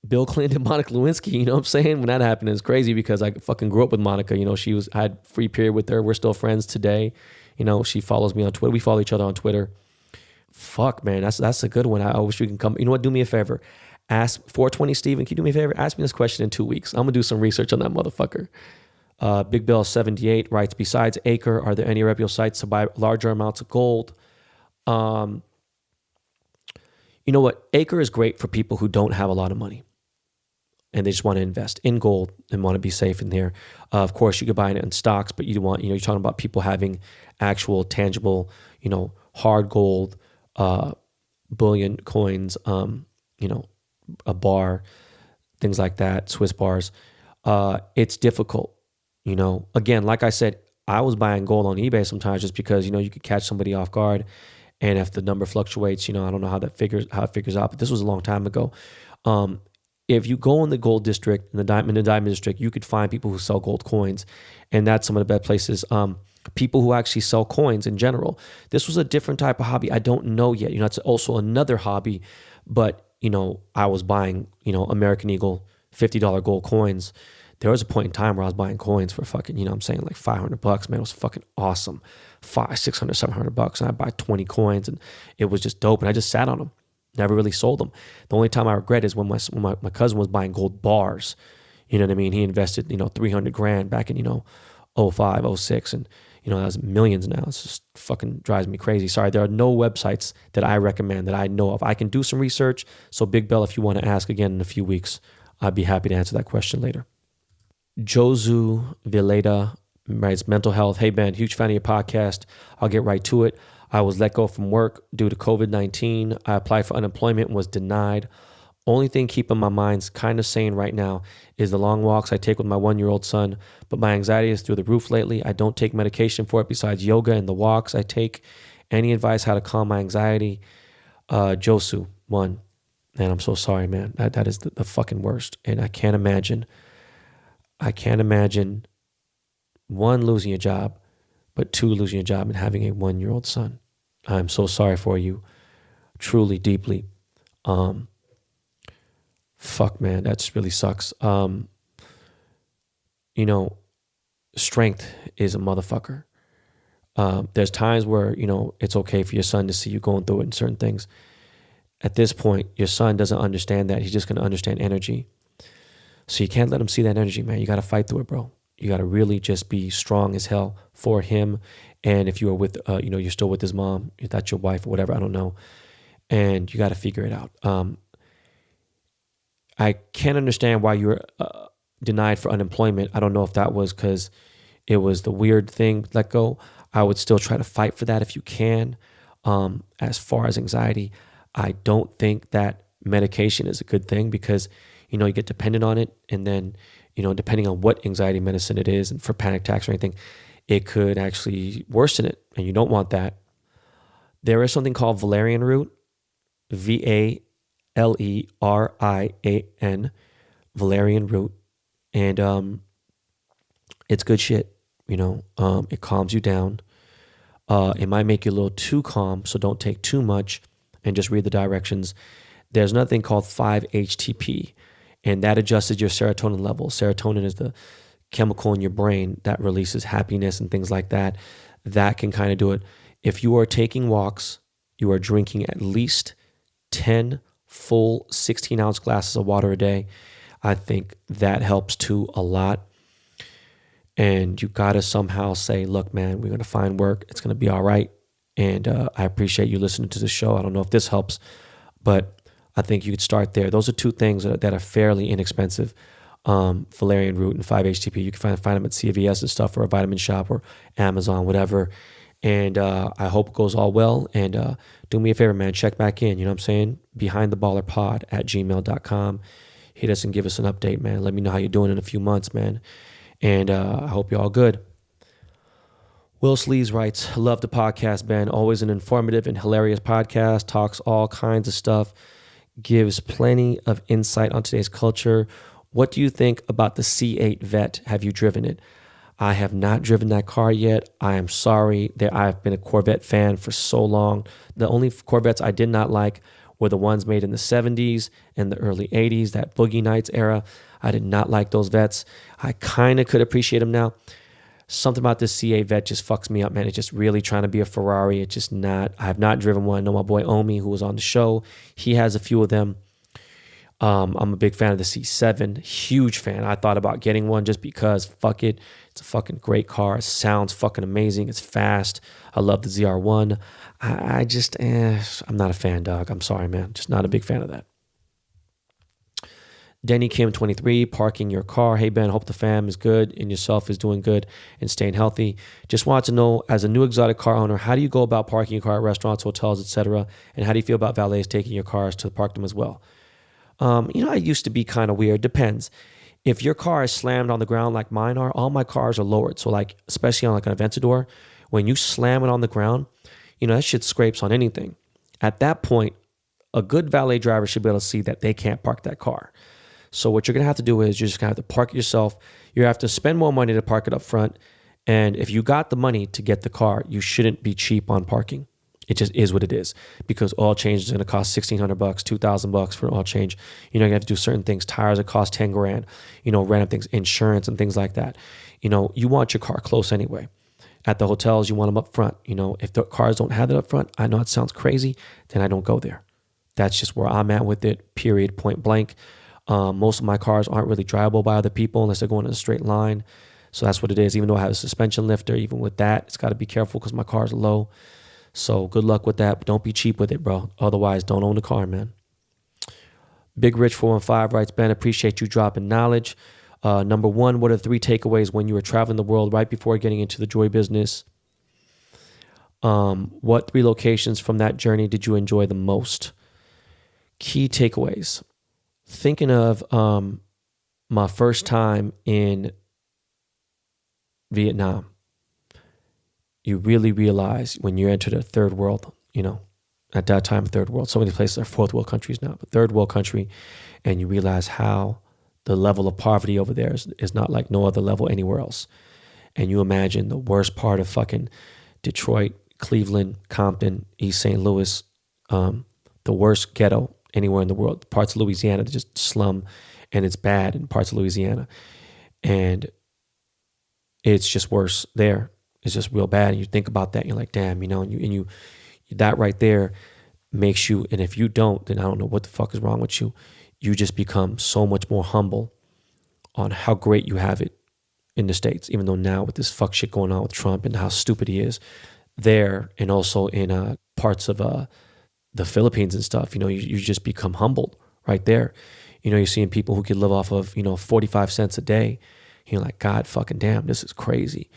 Bill Clinton and Monica Lewinsky. You know what I'm saying? When that happened, it's crazy because I fucking grew up with Monica. I had free period with her. We're still friends today. She follows me on Twitter. We follow each other on Twitter. Fuck, man. That's a good one. I wish we can come. You know what? Do me a favor. Ask 420 Steven, can you do me a favor? Ask me this question in 2 weeks. I'm going to do some research on that motherfucker. Big Bill 78 writes, besides Acre, are there any reputable sites to buy larger amounts of gold? You know what? Acre is great for people who don't have a lot of money and they just want to invest in gold and want to be safe in there. Of course, you could buy it in stocks, but you're talking about people having actual tangible, hard gold, bullion coins, a bar, things like that, Swiss bars. It's difficult, Again, like I said, I was buying gold on eBay sometimes just because, you could catch somebody off guard. And if the number fluctuates, I don't know how it figures out, but this was a long time ago. If you go in the gold district, in the diamond district, you could find people who sell gold coins. And that's some of the best places. People who actually sell coins in general. This was a different type of hobby. I don't know yet. It's also another hobby, but I was buying, American Eagle $50 gold coins. There was a point in time where I was buying coins for fucking, I'm saying like $500, man. It was fucking awesome. $500, $600, $700. And I buy 20 coins and it was just dope. And I just sat on them. Never really sold them. The only time I regret is when my cousin was buying gold bars. You know what I mean? He invested, $300,000 back in, 05, 06. And, that was millions now. It's just fucking drives me crazy. Sorry, there are no websites that I recommend that I know of. I can do some research. So Big Bell, if you want to ask again in a few weeks, I'd be happy to answer that question later. Josu Vileda writes, mental health. Hey, Ben, huge fan of your podcast. I'll get right to it. I was let go from work due to COVID-19. I applied for unemployment and was denied. Only thing keeping my mind's kind of sane right now is the long walks I take with my 1-year-old son, but my anxiety is through the roof lately. I don't take medication for it besides yoga and the walks I take. Any advice how to calm my anxiety? Josu, one. Man, I'm so sorry, man. That is the fucking worst. And I can't imagine, one, losing your job, but two, losing your job and having a 1-year-old son. I'm so sorry for you, truly, deeply. Fuck, man, that just really sucks. Strength is a motherfucker. There's times where, it's okay for your son to see you going through it and certain things. At this point, your son doesn't understand that. He's just going to understand energy. So you can't let him see that energy, man. You got to fight through it, bro. You got to really just be strong as hell for him. And if you are with, you're still with his mom, if that's your wife or whatever, I don't know. And you got to figure it out. I can't understand why you were denied for unemployment. I don't know if that was because it was the weird thing, let go. I would still try to fight for that if you can. As far as anxiety, I don't think that medication is a good thing because, you get dependent on it. And then, depending on what anxiety medicine it is and for panic attacks or anything, it could actually worsen it. And you don't want that. There is something called valerian root, Valerian, valerian root. And it's good shit, it calms you down. It might make you a little too calm, so don't take too much and just read the directions. There's another thing called 5-HTP, and that adjusts your serotonin level. Serotonin is the chemical in your brain that releases happiness and things like that. That can kind of do it. If you are taking walks, you are drinking at least 10 full 16-ounce glasses of water a day. I think that helps too a lot. And you got to somehow say, look, man, we're going to find work. It's going to be all right. And I appreciate you listening to the show. I don't know if this helps, but I think you could start there. Those are two things that are fairly inexpensive. Valerian root and 5-HTP. You can find them at CVS and stuff, or a vitamin shop, or Amazon, whatever. And I hope it goes all well. And do me a favor, man, check back in. You know what I'm saying? BehindTheBallerPod@gmail.com. Hit us and give us an update, man. Let me know how you're doing in a few months, man. And I hope you're all good. Will Sleeves writes, love the podcast, Ben. Always an informative and hilarious podcast. Talks all kinds of stuff. Gives plenty of insight on today's culture. What do you think about the C8 Vet? Have you driven it? I have not driven that car yet. I am sorry that I've been a Corvette fan for so long. The only Corvettes I did not like were the ones made in the 70s and the early 80s, that Boogie Nights era. I did not like those Vets. I kind of could appreciate them now. Something about this C8 Vet just fucks me up, man. It's just really trying to be a Ferrari. It's just not. I have not driven one. I know my boy Omi, who was on the show, he has a few of them. I'm a big fan of the C7. Huge fan. I thought about getting one just because, fuck it. It's a fucking great car. It sounds fucking amazing. It's fast. I love the ZR1. I just, I'm not a fan, dog. I'm sorry, man. Just not a big fan of that. Denny Kim 23, parking your car. Hey, Ben, hope the fam is good and yourself is doing good and staying healthy. Just want to know, as a new exotic car owner, how do you go about parking your car at restaurants, hotels, etc.? And how do you feel about valets taking your cars to park them as well? I used to be kind of weird. Depends. If your car is slammed on the ground like mine are, all my cars are lowered. So like, especially on like an Aventador, when you slam it on the ground, that shit scrapes on anything. At that point, a good valet driver should be able to see that they can't park that car. So what you're going to have to do is you're just going to have to park it yourself. You have to spend more money to park it up front. And if you got the money to get the car, you shouldn't be cheap on parking. It just is what it is, because oil change is going to cost $1,600, $2,000 for an oil change. You're going to have to do certain things. Tires that cost 10 grand, random things, insurance and things like that. You want your car close anyway. At the hotels, you want them up front. If the cars don't have it up front, I know it sounds crazy, then I don't go there. That's just where I'm at with it, period, point blank. Most of my cars aren't really drivable by other people unless they're going in a straight line. So that's what it is. Even though I have a suspension lifter, even with that, it's got to be careful because my car's low. So good luck with that, but don't be cheap with it, bro. Otherwise, don't own the car, man. Big Rich 415 writes, Ben, appreciate you dropping knowledge. Number one, what are 3 takeaways when you were traveling the world right before getting into the joy business? What 3 locations from that journey did you enjoy the most? Key takeaways. Thinking of my first time in Vietnam, you really realize when you enter the third world, at that time, third world, so many places are fourth world countries now, but third world country, and you realize how the level of poverty over there is not like no other level anywhere else. And you imagine the worst part of fucking Detroit, Cleveland, Compton, East St. Louis, the worst ghetto anywhere in the world. Parts of Louisiana, they just slum, and it's bad in parts of Louisiana. And it's just worse there. It's just real bad. And you think about that, and you're like, damn, and you that right there makes you, and if you don't, then I don't know what the fuck is wrong with you. You just become so much more humble on how great you have it in the States, even though now with this fuck shit going on with Trump and how stupid he is there, and also in parts of the Philippines and stuff, you just become humbled right there. You're seeing people who can live off of, 45 cents a day. You're like, God fucking damn, this is crazy.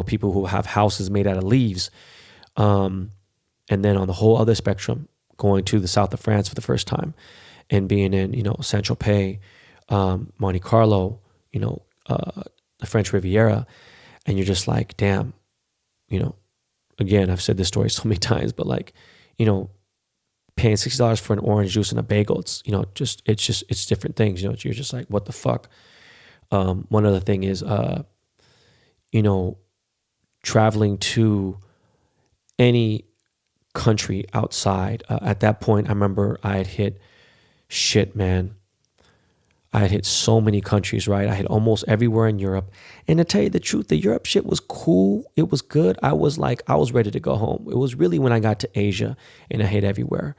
People who have houses made out of leaves. And then on the whole other spectrum, going to the south of France for the first time and being in, Saint-Tropez, Monte Carlo, the French Riviera. And you're just like, damn, again, I've said this story so many times, but like, paying $60 for an orange juice and a bagel, it's different things. You're just like, what the fuck? One other thing is, traveling to any country outside. At that point, I remember I had hit shit, man. I had hit so many countries, right? I hit almost everywhere in Europe. And to tell you the truth, the Europe shit was cool. It was good. I was ready to go home. It was really when I got to Asia and I hit everywhere.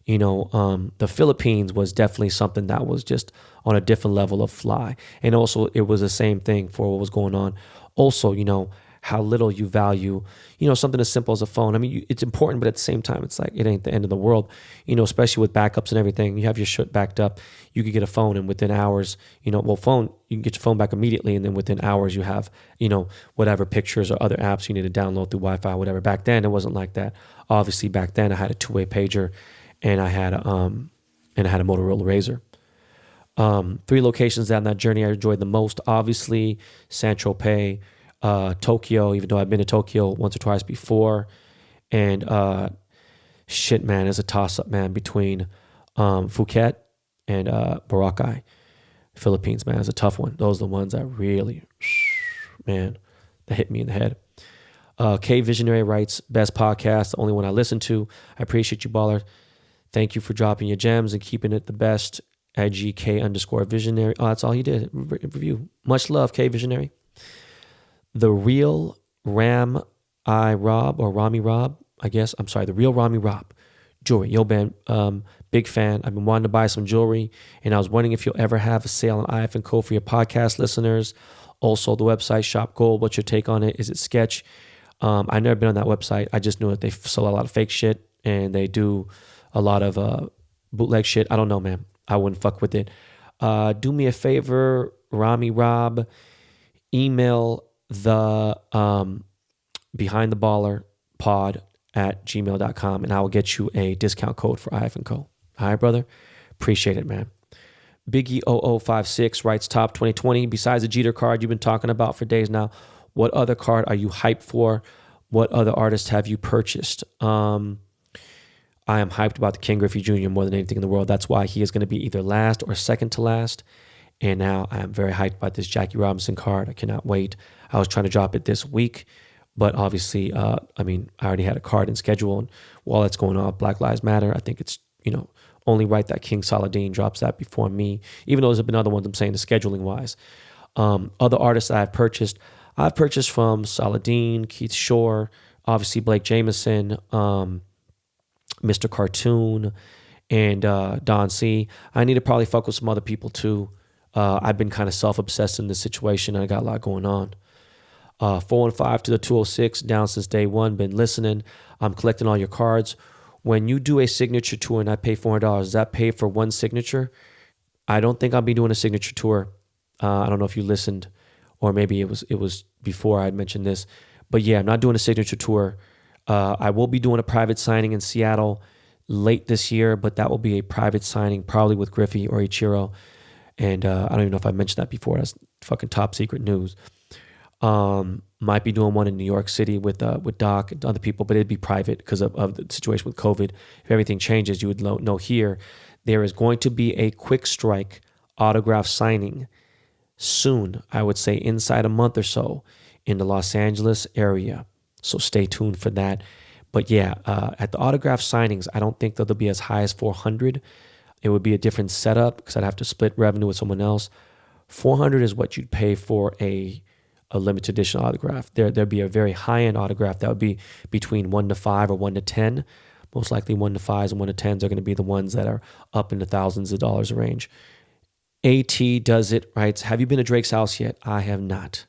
The Philippines was definitely something that was just on a different level of fly. And also it was the same thing for what was going on. Also, how little you value, something as simple as a phone. I mean, it's important, but at the same time, it's like, it ain't the end of the world, especially with backups and everything. You have your shit backed up. You could get a phone and within hours, you can get your phone back immediately. And then within hours you have, whatever pictures or other apps you need to download through Wi-Fi, whatever. Back then, it wasn't like that. Obviously back then I had a two-way pager and I had a Motorola Razr. 3 locations down that journey I enjoyed the most, obviously Saint-Tropez, Tokyo, even though I've been to Tokyo once or twice before. And shit, man, it's a toss-up, man, between Phuket and Boracay, Philippines, man. It's a tough one. Those are the ones that really, man, that hit me in the head. K Visionary writes, best podcast, the only one I listen to. I appreciate you, baller. Thank you for dropping your gems and keeping it the best at GK_Visionary. Oh, that's all he did. Review. Much love, K Visionary. The Real Rami Rob, I guess. I'm sorry, The Real Rami Rob. Jewelry. Yo, man, big fan. I've been wanting to buy some jewelry, and I was wondering if you'll ever have a sale on IF & Co. for your podcast listeners. Also, the website, Shop Gold. What's your take on it? Is it sketch? I've never been on that website. I just knew that they sell a lot of fake shit, and they do a lot of bootleg shit. I don't know, man. I wouldn't fuck with it. Do me a favor, Rami Rob, email the Behind the Baller pod at gmail.com and I will get you a discount code for IF & Co. All right, brother? Appreciate it, man. Biggie0056 writes, top 2020. Besides the Jeter card you've been talking about for days now, what other card are you hyped for? What other artists have you purchased? I am hyped about the Ken Griffey Jr. more than anything in the world. That's why he is going to be either last or second to last. And now I am very hyped about this Jackie Robinson card. I cannot wait. I was trying to drop it this week, but obviously, I already had a card in schedule. And while that's going on, Black Lives Matter, I think it's, only right that King Saladin drops that before me, even though there's been other ones I'm saying the scheduling wise. Other artists that I've purchased from Saladin, Keith Shore, obviously Blake Jameson, Mr. Cartoon, and Don C. I need to probably fuck with some other people too. I've been kind of self-obsessed in this situation. I got a lot going on. 415 to the 206, down since day one, been listening. I'm collecting all your cards. When you do a signature tour and I pay $400, does that pay for one signature? I don't think I'll be doing a signature tour. I don't know if you listened, or maybe it was before I had mentioned this. But yeah, I'm not doing a signature tour. I will be doing a private signing in Seattle late this year, but that will be a private signing, probably with Griffey or Ichiro. And I don't even know if I mentioned that before. That's fucking top secret news. Might be doing one in New York City with Doc and other people, but it'd be private because of the situation with COVID. If everything changes, you would know here. There is going to be a quick strike autograph signing soon, I would say inside a month or so, in the Los Angeles area. So stay tuned for that. But yeah, at the autograph signings, I don't think that they'll be as high as 400. It would be a different setup because I'd have to split revenue with someone else. 400 is what you'd pay for a limited edition autograph. There'd be a very high-end autograph that would be between 1 to 5 or 1 to 10. Most likely 1 to 5s and 1 to 10s are going to be the ones that are up in the thousands of dollars range. AT does it, writes, have you been to Drake's house yet? I have not.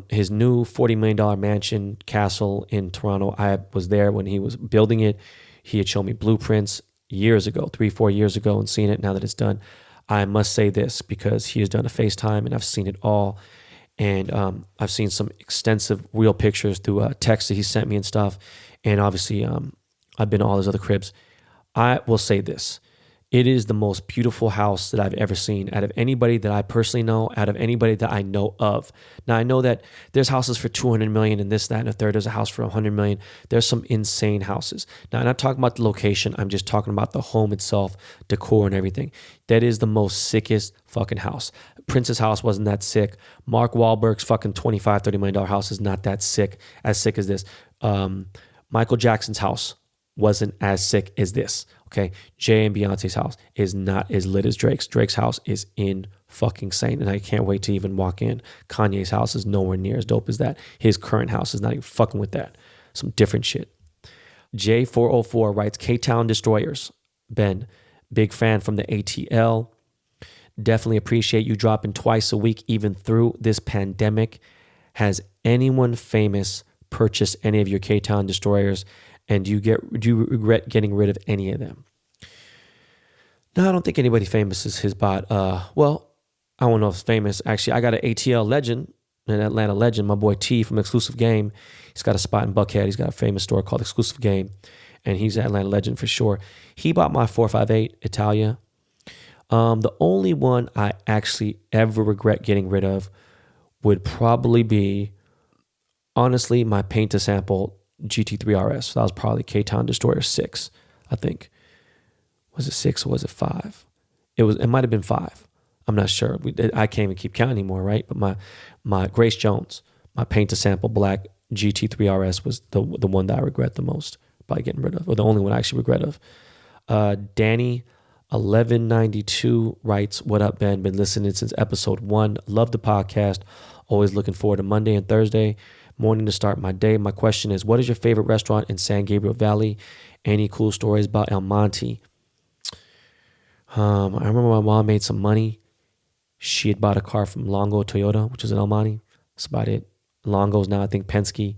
His new $40 million mansion castle in Toronto, I was there when he was building it. He had shown me blueprints years ago, 3-4 years ago, and seen it now that it's done. I must say this because he has done a FaceTime and I've seen it all. And I've seen some extensive real pictures through text that he sent me and stuff. And obviously, I've been to all his other cribs. I will say this. It is the most beautiful house that I've ever seen out of anybody that I personally know, out of anybody that I know of. Now, I know that there's houses for $200 million and this, that, and a third. There's a house for $100 million. There's some insane houses. Now, I'm not talking about the location. I'm just talking about the home itself, decor and everything. That is the most sickest fucking house. Prince's house wasn't that sick. Mark Wahlberg's fucking $25, $30 million house is not that sick as this. Michael Jackson's house wasn't as sick as this. Okay, Jay and Beyonce's house is not as lit as Drake's. Drake's house is in fucking insane, and I can't wait to even walk in. Kanye's house is nowhere near as dope as that. His current house is not even fucking with that. Some different shit. J404 writes, K-Town Destroyers. Ben, big fan from the ATL. Definitely appreciate you dropping twice a week, even through this pandemic. Has anyone famous purchased any of your K-Town Destroyers? And do you regret getting rid of any of them? No, I don't think anybody famous has bought. Well, I don't know if it's famous. Actually, I got an ATL legend, an Atlanta legend, my boy T from Exclusive Game. He's got a spot in Buckhead. He's got a famous store called Exclusive Game, and he's an Atlanta legend for sure. He bought my 458 Italia. The only one I actually ever regret getting rid of would probably be, honestly, my Paint to Sample GT3 RS. That was probably K-Town Destroyer 6, I think. Was it 6 or was it 5? It might have been 5. I'm not sure. I can't even keep count anymore, right? But my Grace Jones, my Paint to Sample black GT3 RS was the one that I regret the most by getting rid of, or the only one I actually regret of. Danny 1192 writes, what up, Ben? Been listening since episode 1. Love the podcast. Always looking forward to Monday and Thursday morning to start my day. My question is, what is your favorite restaurant in San Gabriel Valley? Any cool stories about El Monte? I remember my mom made some money. She had bought a car from Longo Toyota, which is in El Monte. That's about it. Longo's now, I think, Penske.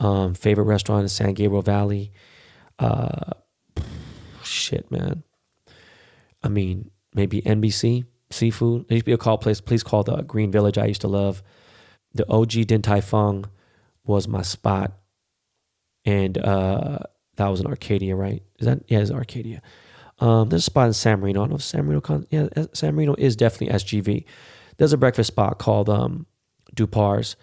Favorite restaurant in San Gabriel Valley? Shit, man. I mean, maybe NBC Seafood. There used to be a place called the Green Village I used to love. The OG Din Tai Fung was my spot. And that was in Arcadia, right? It's Arcadia. There's a spot in San Marino. I don't know if San Marino, San Marino is definitely SGV. There's a breakfast spot called Dupar's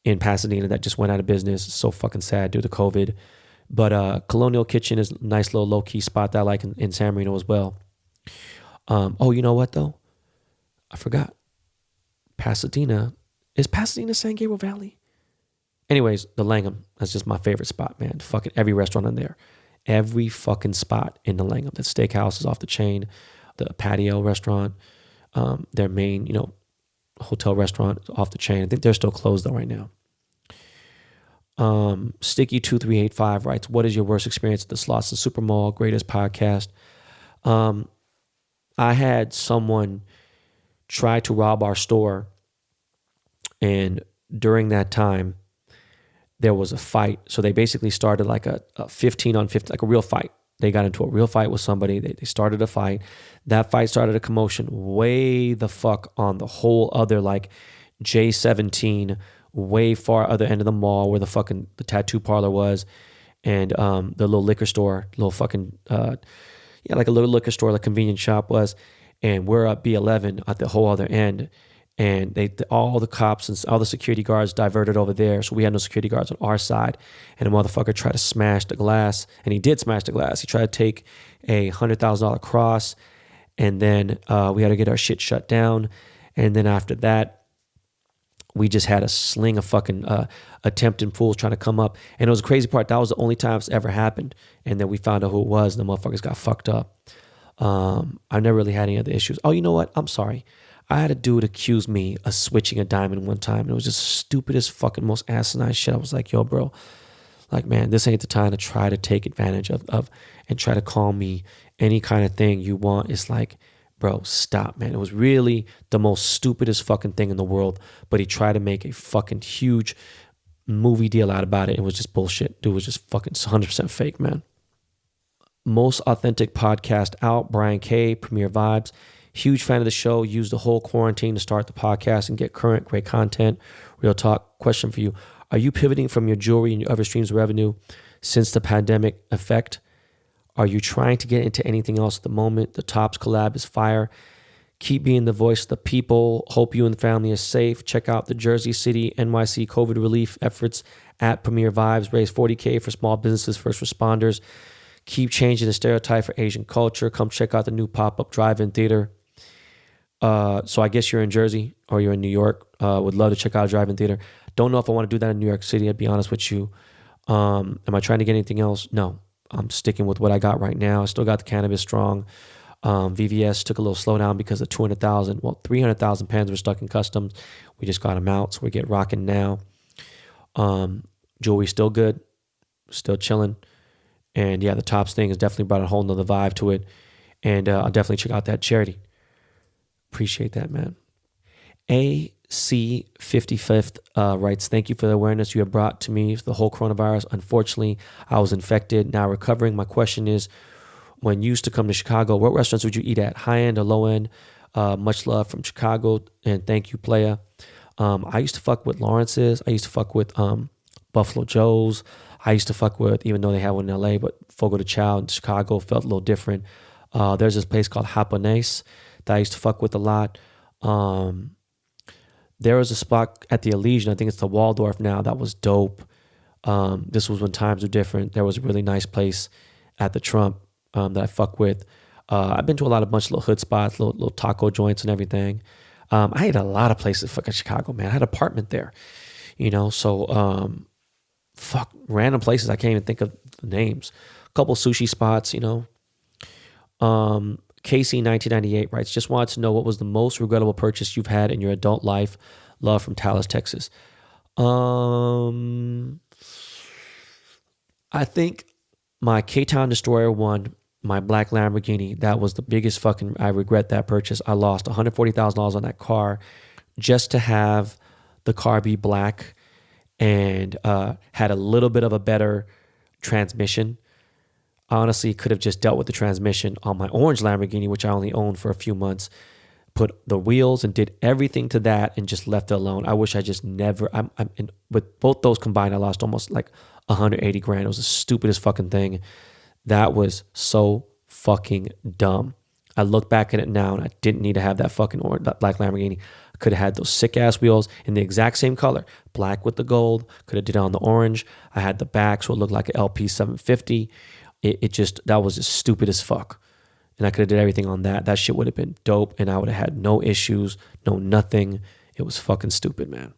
in Pasadena that just went out of business. It's so fucking sad due to COVID. But Colonial Kitchen is a nice little low-key spot that I like in San Marino as well. Oh, you know what, though? I forgot. Pasadena. Is Pasadena San Gabriel Valley? Anyways, the Langham. That's just my favorite spot, man. Fucking every restaurant in there. Every fucking spot in the Langham. The steakhouse is off the chain. The patio restaurant. Their main, hotel restaurant is off the chain. I think they're still closed, though, right now. Sticky2385 writes, what is your worst experience at the Slauson Supermall? Greatest podcast. I had someone try to rob our store, and during that time, there was a fight. So they basically started like a 15 on 15, like a real fight. They got into a real fight with somebody. They started a fight. That fight started a commotion way the fuck on the whole other like J17, way far other end of the mall where the tattoo parlor was, and the little liquor store, little fucking like a little liquor store, like convenience shop was, and we're at B11 at the whole other end, and all the cops and all the security guards diverted over there, so we had no security guards on our side, and the motherfucker tried to smash the glass, and he did smash the glass. He tried to take a $100,000 cross, and then we had to get our shit shut down, and then after that, we just had a sling of fucking attempting fools trying to come up. And it was a crazy part. That was the only time it's ever happened. And then we found out who it was, and the motherfuckers got fucked up. I've never really had any other issues. Oh, you know what? I'm sorry. I had a dude accuse me of switching a diamond one time. And it was just stupidest fucking most asinine shit. I was like, yo, bro. Like, man, this ain't the time to try to take advantage of and try to call me any kind of thing you want. It's like, bro, stop, man. It was really the most stupidest fucking thing in the world, but he tried to make a fucking huge movie deal out about it. It was just bullshit. Dude was just fucking 100% fake, man. Most authentic podcast out, Brian K, Premier Vibes. Huge fan of the show. Used the whole quarantine to start the podcast and get current, great content. Real talk. Question for you. Are you pivoting from your jewelry and your other streams of revenue since the pandemic effect? Are you trying to get into anything else at the moment? The Tops collab is fire. Keep being the voice of the people. Hope you and the family are safe. Check out the Jersey City NYC COVID relief efforts at Premier Vibes. Raise $40K for small businesses, first responders. Keep changing the stereotype for Asian culture. Come check out the new pop-up drive-in theater. So I guess you're in Jersey or you're in New York. Would love to check out a drive-in theater. Don't know if I want to do that in New York City, I'd be honest with you. Am I trying to get anything else? No. I'm sticking with what I got right now. I still got the cannabis strong. VVS took a little slowdown because of 300,000 pens were stuck in customs. We just got them out, so we get rocking now. Jewelry still good, still chilling. And yeah, the Tops thing has definitely brought a whole nother vibe to it. And I'll definitely check out that charity. Appreciate that, man. AC55th writes, thank you for the awareness you have brought to me for the whole coronavirus. Unfortunately, I was infected, now recovering. My question is, when you used to come to Chicago, what restaurants would you eat at? High end or low end? Much love from Chicago, and thank you, playa. I used to fuck with Lawrence's. I used to fuck with Buffalo Joe's. I used to fuck with, even though they have one in LA, but Fogo de Chao in Chicago felt a little different. There's this place called Japonés that I used to fuck with a lot. There was a spot at the Elysian, I think it's the Waldorf now, that was dope. This was when times were different. There was a really nice place at the Trump that I fuck with. I've been to a bunch of little hood spots, little taco joints and everything. I ate a lot of places fucking Chicago, man. I had an apartment there, so random places. I can't even think of the names. A couple sushi spots, Casey 1998 writes, just wanted to know what was the most regrettable purchase you've had in your adult life. Love from Dallas, Texas. I think my K-Town Destroyer 1, my black Lamborghini, that was the biggest I regret that purchase. I lost $140,000 on that car just to have the car be black and had a little bit of a better transmission. I honestly could have just dealt with the transmission on my orange Lamborghini, which I only owned for a few months, put the wheels and did everything to that and just left it alone. I wish I just never, with both those combined, I lost almost like 180 grand. It was the stupidest fucking thing. That was so fucking dumb. I look back at it now and I didn't need to have that that black Lamborghini. I could have had those sick ass wheels in the exact same color, black with the gold. Could have did it on the orange. I had the back so it looked like an LP 750. That was just stupid as fuck. And I could have did everything on that. That shit would have been dope and I would have had no issues, no nothing. It was fucking stupid, man.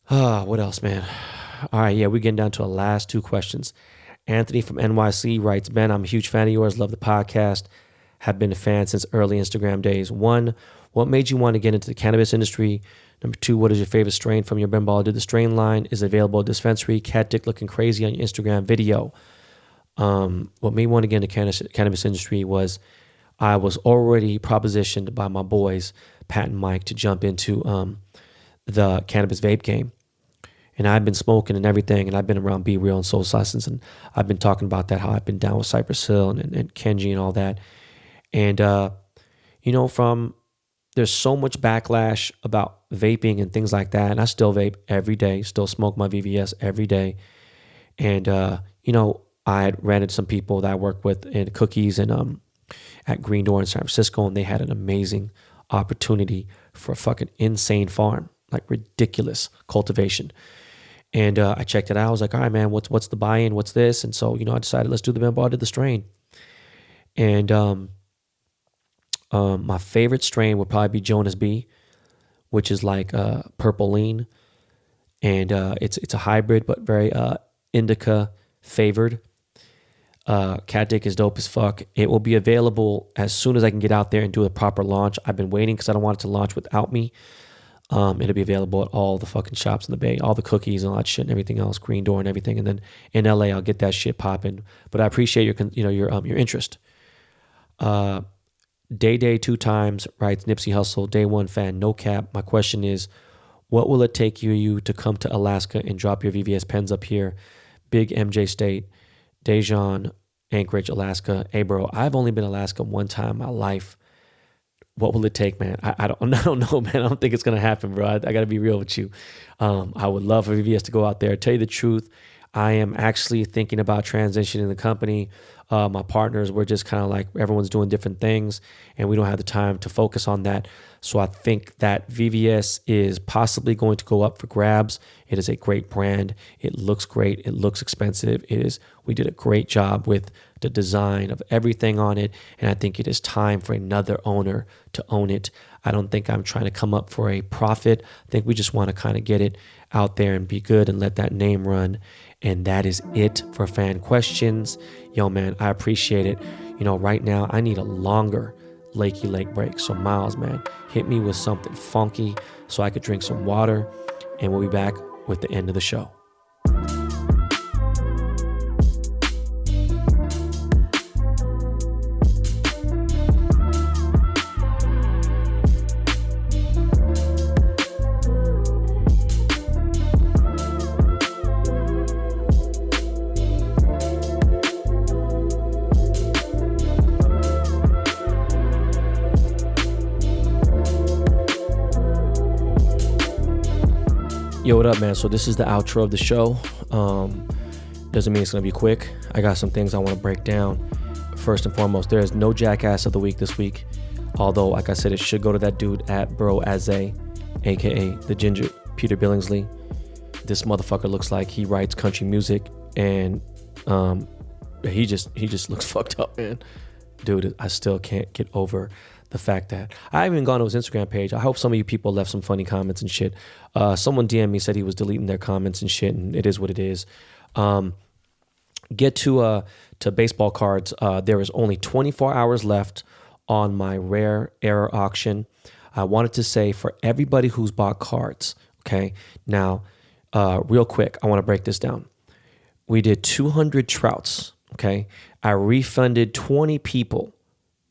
What else, man? All right, yeah, we're getting down to the last two questions. Anthony from NYC writes, Ben, I'm a huge fan of yours. Love the podcast. Have been a fan since early Instagram days. 1, what made you want to get into the cannabis industry? Number 2, what is your favorite strain from your Ben Baller Did the Strain line? Is available at dispensary. Cat dick looking crazy on your Instagram video. What made me want to get into the cannabis industry was I was already propositioned by my boys, Pat and Mike, to jump into the cannabis vape game. And I've been smoking and everything, and I've been around Be Real and Soul Sustenance, and I've been talking about that, how I've been down with Cypress Hill and Kenji and all that. And, there's so much backlash about vaping and things like that. And I still vape every day, still smoke my VVS every day. And, I had ran into some people that I work with in Cookies and at Green Door in San Francisco, and they had an amazing opportunity for a fucking insane farm, like ridiculous cultivation. And I checked it out. I was like, all right, man, what's the buy-in? What's this? And so, I decided let's do the Ben Baller Did the Strain. And my favorite strain would probably be Jonas B, which is like purple lean. And it's a hybrid, but very indica favored. Cat dick is dope as fuck. It will be available as soon as I can get out there and do a proper launch. I've been waiting because I don't want it to launch without me. It'll be available at all the fucking shops in the Bay, all the Cookies and all that shit and everything else, Green Door and everything. And then in LA, I'll get that shit popping. But I appreciate your interest. Day 2 times writes, Nipsey Hussle, day 1 fan, no cap. My question is, what will it take you to come to Alaska and drop your VVS pens up here? Big MJ State, Dejan, Anchorage, Alaska. Hey, bro, I've only been to Alaska one time in my life. What will it take, man? I don't know, man. I don't think it's going to happen, bro. I got to be real with you. I would love for VVS to go out there. Tell you the truth, I am actually thinking about transitioning the company. My partners, we're just kind of like, everyone's doing different things and we don't have the time to focus on that. So I think that VVS is possibly going to go up for grabs. It is a great brand. It looks great. It looks expensive. We did a great job with the design of everything on it. And I think it is time for another owner to own it. I don't think I'm trying to come up for a profit. I think we just want to kind of get it out there and be good and let that name run. And that is it for fan questions. Yo, man, I appreciate it. Right now I need a longer Lakey Lake break. So Miles, man, hit me with something funky so I could drink some water, and we'll be back with the end of the show. Yo, what up, man? So this is the outro of the show. Doesn't mean it's going to be quick. I got some things I want to break down. First and foremost, there is no Jackass of the Week this week. Although, like I said, it should go to that dude at Bro Aze, a.k.a. the Ginger Peter Billingsley. This motherfucker looks like he writes country music, and he just looks fucked up, man. Dude, I still can't get over the fact that I haven't even gone to his Instagram page. I hope some of you people left some funny comments and shit. Someone DM'd me, said he was deleting their comments and shit, and it is what it is. Get to baseball cards. There is only 24 hours left on my rare error auction. I wanted to say for everybody who's bought cards, okay? Now, real quick, I want to break this down. We did 200 Trouts, okay? I refunded 20 people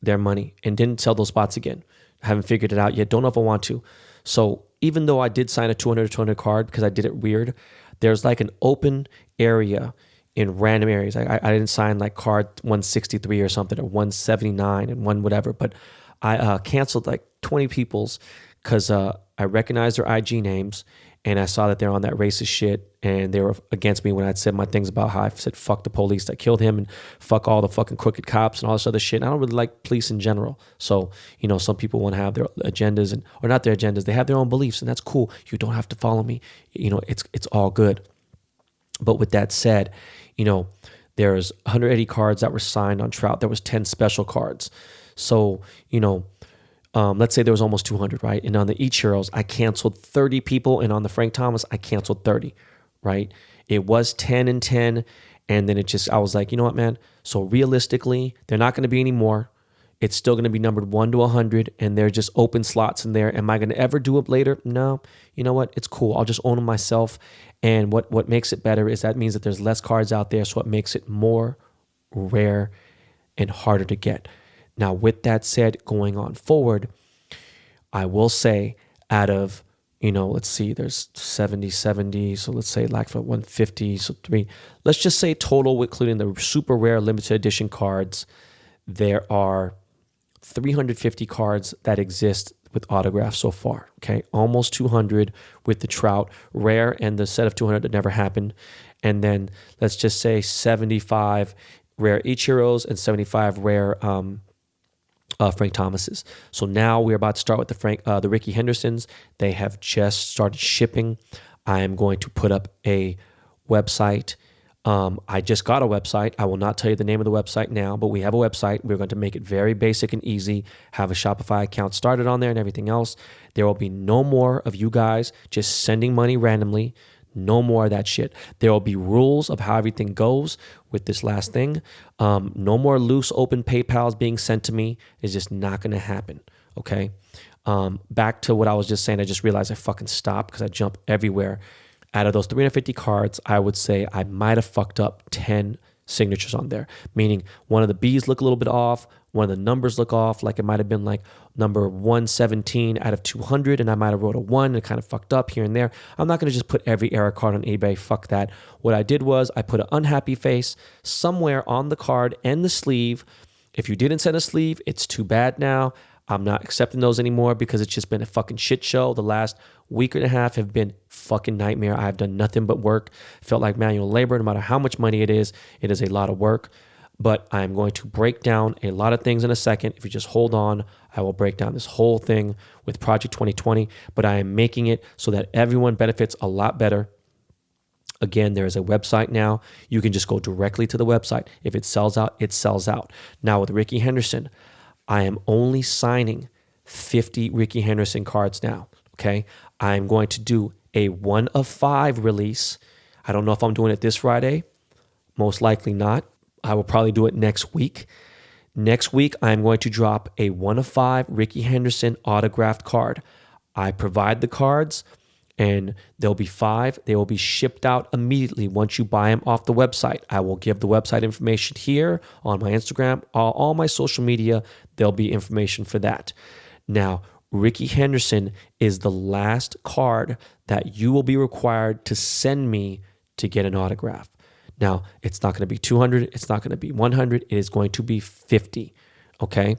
their money and didn't sell those spots again. I haven't figured it out yet. Don't know if I want to. So even though I did sign a 200 card because I did it weird, there's like an open area in random areas. I didn't sign like card 163 or something, or 179 and one whatever, but I canceled like 20 people's because I recognized their IG names, and I saw that they're on that racist shit, and they were against me when I'd said my things about how I said fuck the police that killed him and fuck all the fucking crooked cops and all this other shit. And I don't really like police in general. So, some people want to have their agendas, or not their agendas, they have their own beliefs, and that's cool. You don't have to follow me. It's all good. But with that said, there's 180 cards that were signed on Trout. There was 10 special cards. So, let's say there was almost 200, right? And on the Ichiros, I canceled 30 people. And on the Frank Thomas, I canceled 30, right? It was 10 and 10. And then I was like, you know what, man? So realistically, they're not going to be any more. It's still going to be numbered 1 to 100. And they're just open slots in there. Am I going to ever do it later? No. You know what? It's cool. I'll just own them myself. And what makes it better is that means that there's less cards out there. So it makes it more rare and harder to get. Now, with that said, going on forward, I will say out of, let's see, there's 70. So let's say like for 150, so 3. Let's just say total, including the super rare limited edition cards, there are 350 cards that exist with autographs so far, okay? Almost 200 with the Trout, rare, and the set of 200 that never happened. And then let's just say 75 rare Ichiros and 75 rare Frank Thomases. So now we're about to start with the Ricky Hendersons. They have just started shipping. I am going to put up a website. I just got a website. I will not tell you the name of the website now, but we have a website. We're going to make it very basic and easy, have a Shopify account started on there and everything else. There will be no more of you guys just sending money randomly. No more of that shit. There will be rules of how everything goes with this last thing. No more loose open PayPals being sent to me. It's just not going to happen. Okay. Back to what I was just saying. I just realized I fucking stopped because I jump everywhere. Out of those 350 cards, I would say I might have fucked up 10 signatures on there, meaning one of the B's look a little bit off, one of the numbers look off, like it might have been like number 117 out of 200, and I might have wrote a 1 and kind of fucked up here and there. I'm not going to just put every error card on eBay. Fuck that. What I did was I put an unhappy face somewhere on the card and the sleeve. If you didn't send a sleeve, it's too bad now. I'm not accepting those anymore because it's just been a fucking shit show. The last week and a half have been fucking nightmare. I've done nothing but work. Felt like manual labor. No matter how much money it is a lot of work. But I'm going to break down a lot of things in a second. If you just hold on, I will break down this whole thing with Project 2020. But I am making it so that everyone benefits a lot better. Again, there is a website now. You can just go directly to the website. If it sells out, it sells out. Now with Ricky Henderson, I am only signing 50 Ricky Henderson cards now. Okay. I'm going to do a 1 of 5 release. I don't know if I'm doing it this Friday. Most likely not. I will probably do it next week. Next week, I'm going to drop a 1 of 5 Ricky Henderson autographed card. I provide the cards, and there'll be 5. They will be shipped out immediately once you buy them off the website. I will give the website information here on my Instagram, all my social media. There'll be information for that. Now, Ricky Henderson is the last card that you will be required to send me to get an autograph. Now, it's not going to be 200. It's not going to be 100. It is going to be 50. Okay?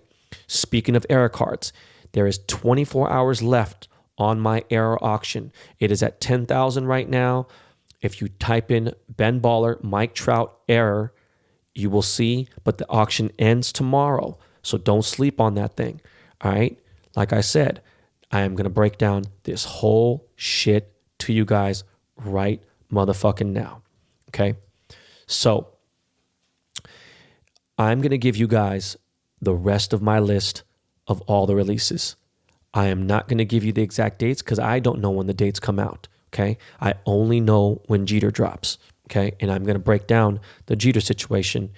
Speaking of error cards, there is 24 hours left on my error auction. It is at 10,000 right now. If you type in Ben Baller, Mike Trout error, you will see, but the auction ends tomorrow. So don't sleep on that thing. All right? Like I said, I am going to break down this whole shit to you guys right motherfucking now. Okay? So I'm going to give you guys the rest of my list of all the releases. I am not going to give you the exact dates because I don't know when the dates come out. Okay. I only know when Jeter drops. Okay. And I'm going to break down the Jeter situation.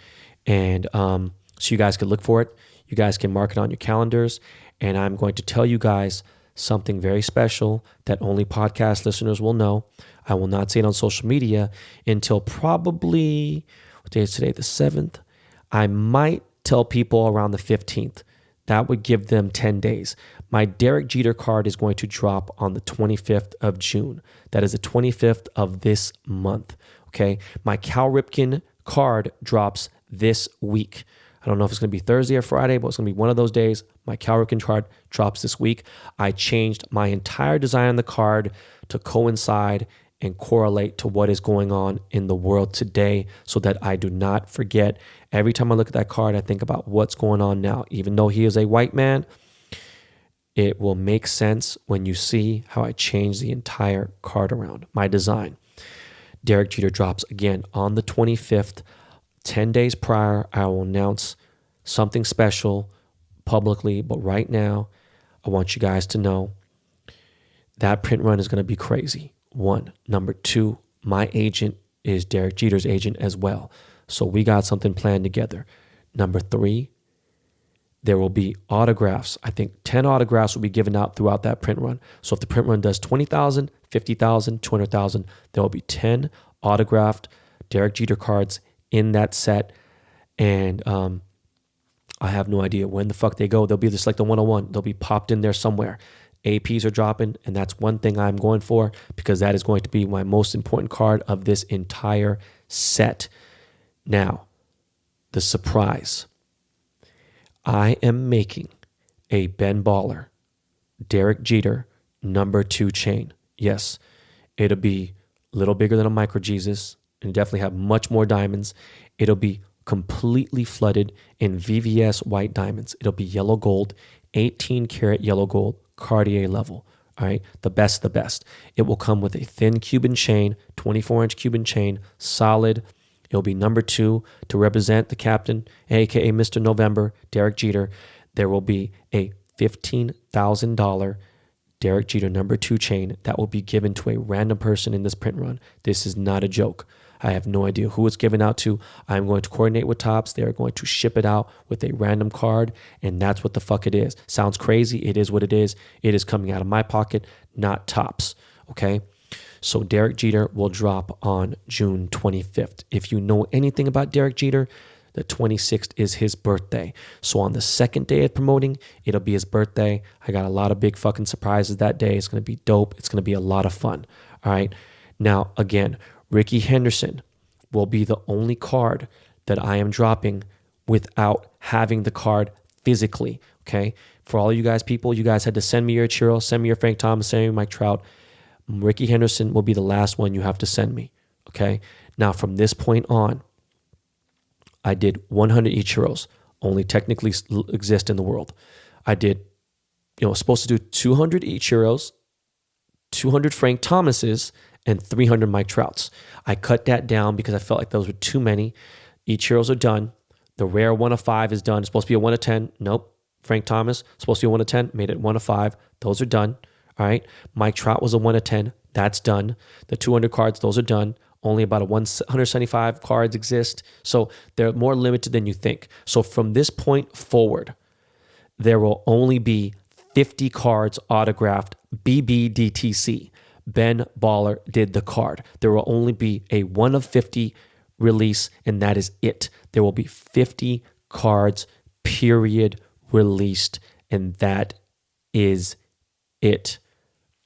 And so you guys can look for it. You guys can mark it on your calendars. And I'm going to tell you guys something very special that only podcast listeners will know. I will not say it on social media until probably, what day is today? The 7th. I might tell people around the 15th. That would give them 10 days. My Derek Jeter card is going to drop on the 25th of June. That is the 25th of this month. Okay. My Cal Ripken card drops this week. I don't know if it's going to be Thursday or Friday, but it's going to be one of those days. My Cal Ripken card drops this week. I changed my entire design on the card to coincide and correlate to what is going on in the world today so that I do not forget. Every time I look at that card, I think about what's going on now. Even though he is a white man, it will make sense when you see how I changed the entire card around, my design. Derek Jeter drops again on the 25th. 10 days prior, I will announce something special publicly, but right now, I want you guys to know that print run is going to be crazy. 1. Number 2, my agent is Derek Jeter's agent as well. So we got something planned together. Number 3, there will be autographs. I think 10 autographs will be given out throughout that print run. So if the print run does 20,000, 50,000, 200,000, there will be 10 autographed Derek Jeter cards in that set. And I have no idea when the fuck they go. They'll be just like the 101. They'll be popped in there somewhere. APs are dropping, and that's one thing I'm going for because that is going to be my most important card of this entire set. Now, the surprise. I am making a Ben Baller, Derek Jeter, number 2 chain. Yes, it'll be a little bigger than a Micro Jesus and definitely have much more diamonds. It'll be completely flooded in VVS white diamonds. It'll be yellow gold, 18 karat yellow gold, Cartier level. All right, the best of the best. It will come with a thin Cuban chain, 24-inch Cuban chain, solid. It'll be number 2 to represent the captain, aka Mr. November, Derek Jeter. There will be a $15,000 Derek Jeter number 2 chain that will be given to a random person in this print run. This is not a joke. I have no idea who it's given out to. I'm going to coordinate with Topps. They're going to ship it out with a random card, and that's what the fuck it is. Sounds crazy. It is what it is. It is coming out of my pocket, not Topps. Okay? So Derek Jeter will drop on June 25th. If you know anything about Derek Jeter, the 26th is his birthday. So on the second day of promoting, it'll be his birthday. I got a lot of big fucking surprises that day. It's going to be dope. It's going to be a lot of fun. All right? Now, again, Ricky Henderson will be the only card that I am dropping without having the card physically, okay? For all you guys people, you guys had to send me your Churro, send me your Frank Thomas, send me Mike Trout. Ricky Henderson will be the last one you have to send me, okay? Now, from this point on, I did 100 Ichiros, only technically exist in the world. I did, supposed to do 200 Ichiros, 200 Frank Thomases, and 300 Mike Trouts. I cut that down because I felt like those were too many. Ichiros are done. The rare 1 of 5 is done. It's supposed to be a 1 of 10. Nope. Frank Thomas, supposed to be a 1 of 10, made it 1 of 5. Those are done. All right. Mike Trout was a 1 of 10. That's done. The 200 cards, those are done. Only about 175 cards exist. So they're more limited than you think. So from this point forward, there will only be 50 cards autographed BBDTC. Ben Baller did the card. There will only be a 1 of 50 release, and that is it. There will be 50 cards, period, released, and that is it.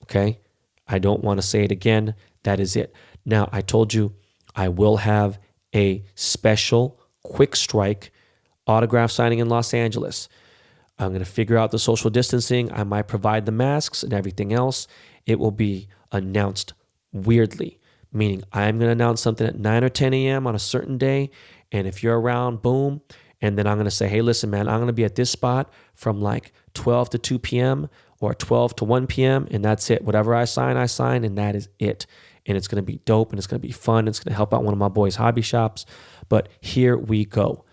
Okay? I don't want to say it again. That is it. Now, I told you I will have a special quick strike autograph signing in Los Angeles. I'm going to figure out the social distancing. I might provide the masks and everything else. It will be announced weirdly, meaning I'm going to announce something at 9 or 10 a.m. on a certain day. And if you're around, boom. And then I'm going to say, hey, listen, man, I'm going to be at this spot from like 12 to 2 p.m. or 12 to 1 p.m. And that's it. Whatever I sign, and that is it. And it's going to be dope, and it's going to be fun. It's going to help out one of my boys' hobby shops. But here we go.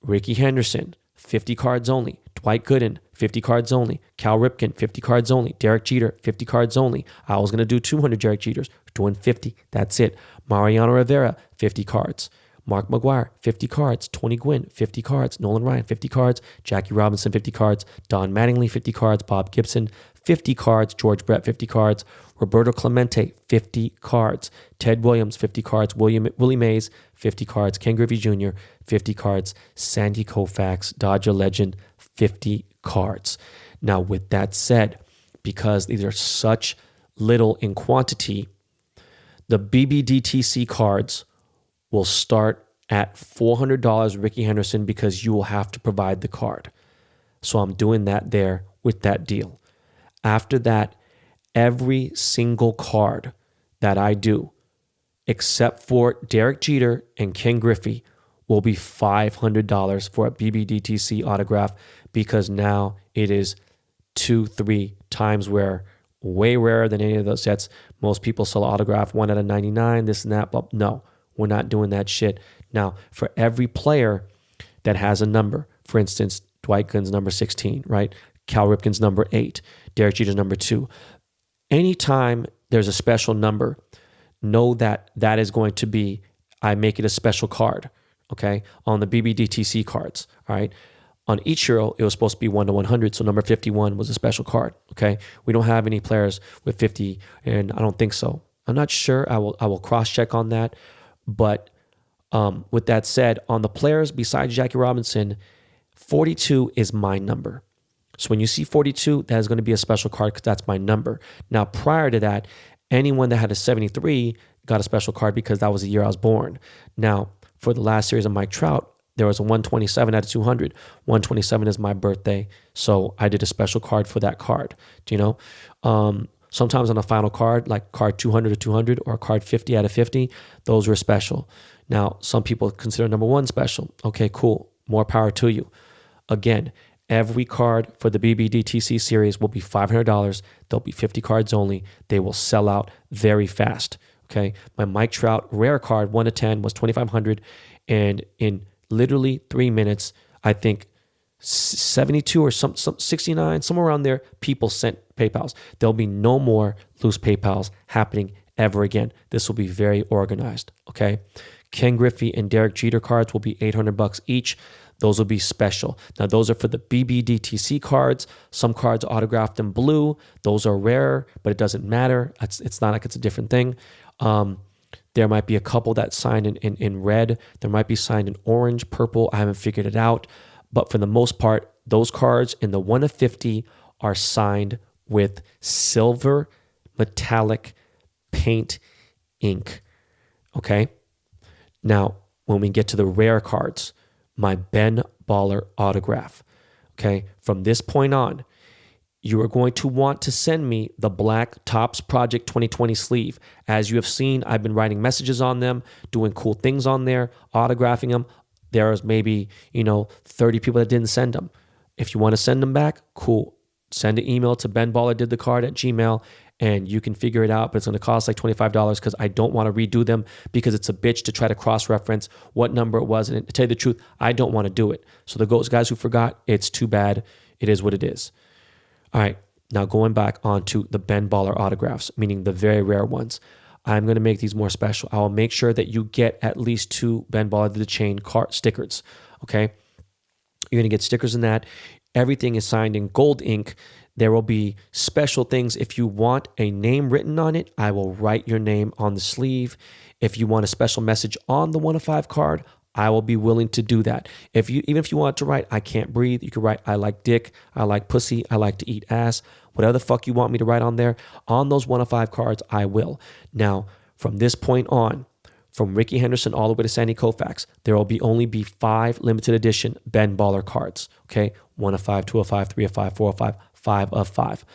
Ricky Henderson, 50 cards only. Dwight Gooden, 50 cards only. Cal Ripken, 50 cards only. Derek Jeter, 50 cards only. I was going to do 200 Derek Jeters. Doing 50. That's it. Mariano Rivera, 50 cards. Mark McGwire, 50 cards. Tony Gwynn, 50 cards. Nolan Ryan, 50 cards. Jackie Robinson, 50 cards. Don Mattingly, 50 cards. Bob Gibson, 50 cards. George Brett, 50 cards. Roberto Clemente, 50 cards. Ted Williams, 50 cards. Willie Mays, 50 cards. Ken Griffey Jr., 50 cards. Sandy Koufax, Dodger legend, 50 cards. Now, with that said, because these are such little in quantity, the BBDTC cards will start at $400 Ricky Henderson because you will have to provide the card. So I'm doing that there with that deal. After that, every single card that I do, except for Derek Jeter and Ken Griffey, will be $500 for a BBDTC autograph because now it is 2-3 times rare, way rarer than any of those sets. Most people sell autograph 1 out of 99, this and that, but no, we're not doing that shit. Now, for every player that has a number, for instance, Dwight Gooden's number 16, right? Cal Ripken's number 8, Derek Jeter's number 2. Anytime there's a special number, know that that is going to be, I make it a special card, okay, on the BBDTC cards, all right? On each Euro, it was supposed to be 1 to 100, so number 51 was a special card, okay? We don't have any players with 50, and I don't think so. I'm not sure. I will cross-check on that, but with that said, on the players besides Jackie Robinson, 42 is my number. So when you see 42, that is going to be a special card because that's my number. Now, prior to that, anyone that had a 73 got a special card because that was the year I was born. Now, for the last series of Mike Trout, there was a 127 out of 200. 127 is my birthday, so I did a special card for that card. Do you know? Sometimes on a final card, like card 200 to 200 or card 50 out of 50, those were special. Now, some people consider number 1 special. Okay, cool. More power to you. Again, every card for the BBDTC series will be $500. There'll be 50 cards only. They will sell out very fast. Okay, my Mike Trout rare card 1 to 10 was $2,500, and in literally 3 minutes, I think 72 or 69, somewhere around there, people sent PayPals. There'll be no more loose PayPals happening ever again. This will be very organized. Okay, Ken Griffey and Derek Jeter cards will be $800 each. Those will be special. Now, those are for the BBDTC cards. Some cards are autographed in blue. Those are rare, but it doesn't matter. It's not like it's a different thing. There might be a couple that signed in red. There might be signed in orange, purple. I haven't figured it out. But for the most part, those cards in the 1 of 50 are signed with silver metallic paint ink. Okay? Now, when we get to the rare cards, my Ben Baller autograph. Okay, from this point on, you are going to want to send me the Black Tops Project 2020 sleeve. As you have seen, I've been writing messages on them, doing cool things on there, autographing them. There's maybe, 30 people that didn't send them. If you want to send them back, cool. Send an email to benballerdidthecard@gmail.com, and you can figure it out, but it's going to cost like $25 because I don't want to redo them because it's a bitch to try to cross-reference what number it was. And to tell you the truth, I don't want to do it. So those guys who forgot, it's too bad. It is what it is. All right, now going back onto the Ben Baller autographs, meaning the very rare ones. I'm going to make these more special. I will make sure that you get at least 2 Ben Baller the Chain card stickers, okay? You're going to get stickers in that. Everything is signed in gold ink. There will be special things. If you want a name written on it, I will write your name on the sleeve. If you want a special message on the 1 of 5 card, I will be willing to do that. Even if you want to write, I can't breathe, you can write, I like dick, I like pussy, I like to eat ass, whatever the fuck you want me to write on there. On those 1 of 5 cards, I will. Now, from this point on, from Ricky Henderson all the way to Sandy Koufax, there will only be 5 limited edition Ben Baller cards. Okay, 1 of 5, 2 of 5, 3 of 5, 4 of 5, 5 of 5.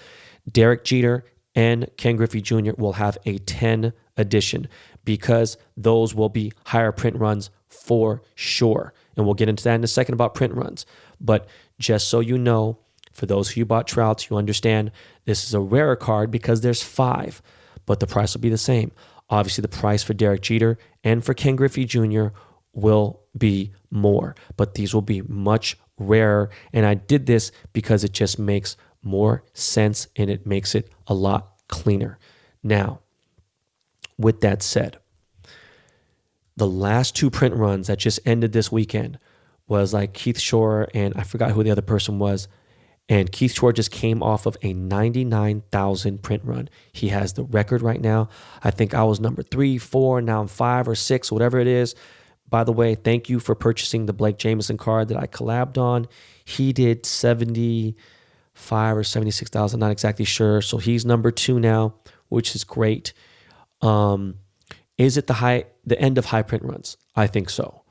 Derek Jeter and Ken Griffey Jr. will have a 10 edition because those will be higher print runs for sure. And we'll get into that in a second about print runs. But just so you know, for those who bought Trouts, you understand this is a rarer card because there's 5, but the price will be the same. Obviously, the price for Derek Jeter and for Ken Griffey Jr. will be more, but these will be much rarer. And I did this because it just makes more sense and it makes it a lot cleaner. Now, with that said, the last 2 print runs that just ended this weekend was like Keith Shore and I forgot who the other person was. And Keith Shore just came off of a 99,000 print run. He has the record right now. I think I was number 3, 4, now I'm 5 or 6, whatever it is. By the way, thank you for purchasing the Blake Jameson card that I collabed on. He did 75 or 76,000, not exactly sure. So he's number 2 now, which is great. Is it the end of high print runs? I think so.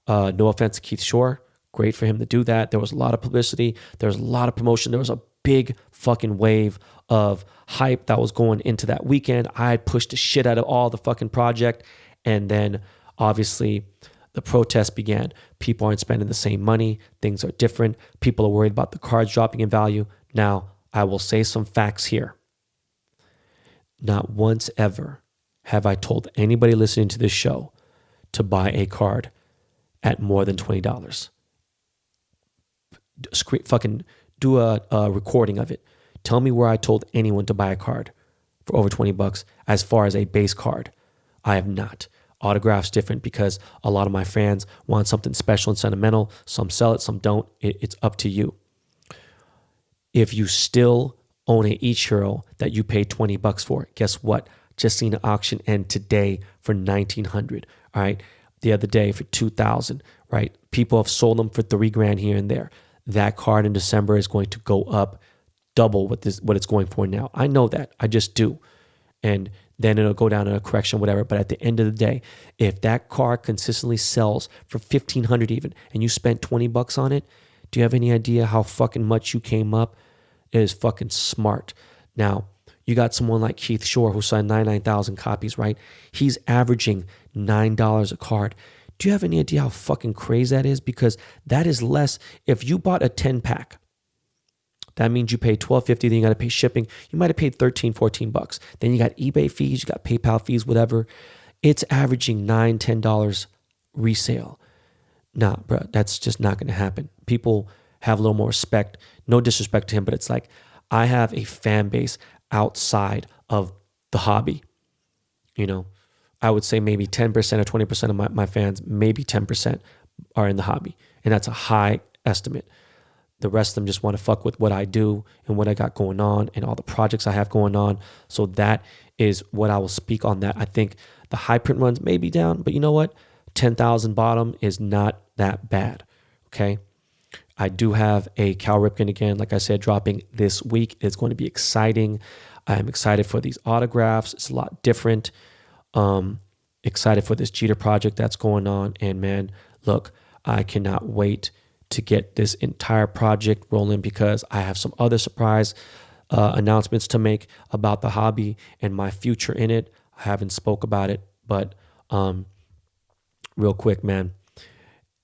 No offense to Keith Shore. Great for him to do that. There was a lot of publicity. There was a lot of promotion. There was a big fucking wave of hype that was going into that weekend. I had pushed the shit out of all the fucking project. And then obviously the protest began. People aren't spending the same money. Things are different. People are worried about the cards dropping in value. Now, I will say some facts here. Not once ever have I told anybody listening to this show to buy a card at more than $20. Fucking do a recording of it. Tell me where I told anyone to buy a card for over $20 as far as a base card. I have not. Autographs different because a lot of my fans want something special and sentimental. Some sell it, some don't. It's up to you. If you still own a Ichiro that you paid $20 for, guess what? Just seen an auction end today for $1,900. All right. The other day for $2,000. Right. People have sold them for $3,000 here and there. That card in December is going to go up double what it's going for now. I know that. I just do. And then it'll go down in a correction, whatever. But at the end of the day, if that card consistently sells for $1,500 even, and you spent $20 on it, do you have any idea how fucking much you came up? It is fucking smart. Now, you got someone like Keith Shore who signed 99,000 copies, right? He's averaging $9 a card. Do you have any idea how fucking crazy that is? Because that is less. If you bought a 10-pack, that means you pay $12.50, then you got to pay shipping. You might have paid $13, $14. Then you got eBay fees, you got PayPal fees, whatever. It's averaging $9, $10 resale. Nah, bro, that's just not going to happen. People have a little more respect. No disrespect to him, but it's like I have a fan base outside of the hobby. You know, I would say maybe 10% or 20% of my fans, maybe 10% are in the hobby. And that's a high estimate. The rest of them just want to fuck with what I do and what I got going on and all the projects I have going on. So that is what I will speak on that. I think the high print runs may be down, but you know what? 10,000 bottom is not that bad. Okay. I do have a Cal Ripken again, like I said, dropping this week. It's going to be exciting. I'm excited for these autographs. It's a lot different. Excited for this Jeter project that's going on. And man, look, I cannot wait to get this entire project rolling because I have some other surprise announcements to make about the hobby and my future in it. I haven't spoke about it, but real quick, man,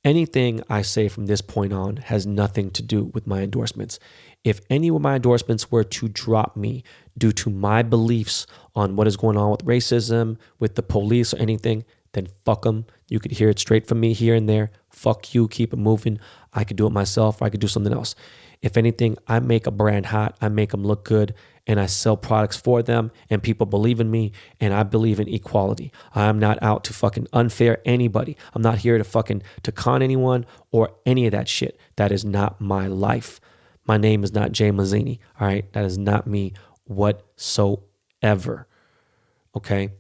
Anything I say from this point on has nothing to do with my endorsements. If any of my endorsements were to drop me due to my beliefs on what is going on with racism, with the police, or anything, then fuck them. You could hear it straight from me here and there. Fuck you, keep it moving. I could do it myself, or I could do something else. If anything, I make a brand hot, I make them look good, and I sell products for them, and people believe in me, and I believe in equality. I'm not out to fucking unfair anybody. I'm not here to fucking to con anyone or any of that shit. That is not my life. My name is not Jay Mazzini, all right? That is not me whatsoever, okay?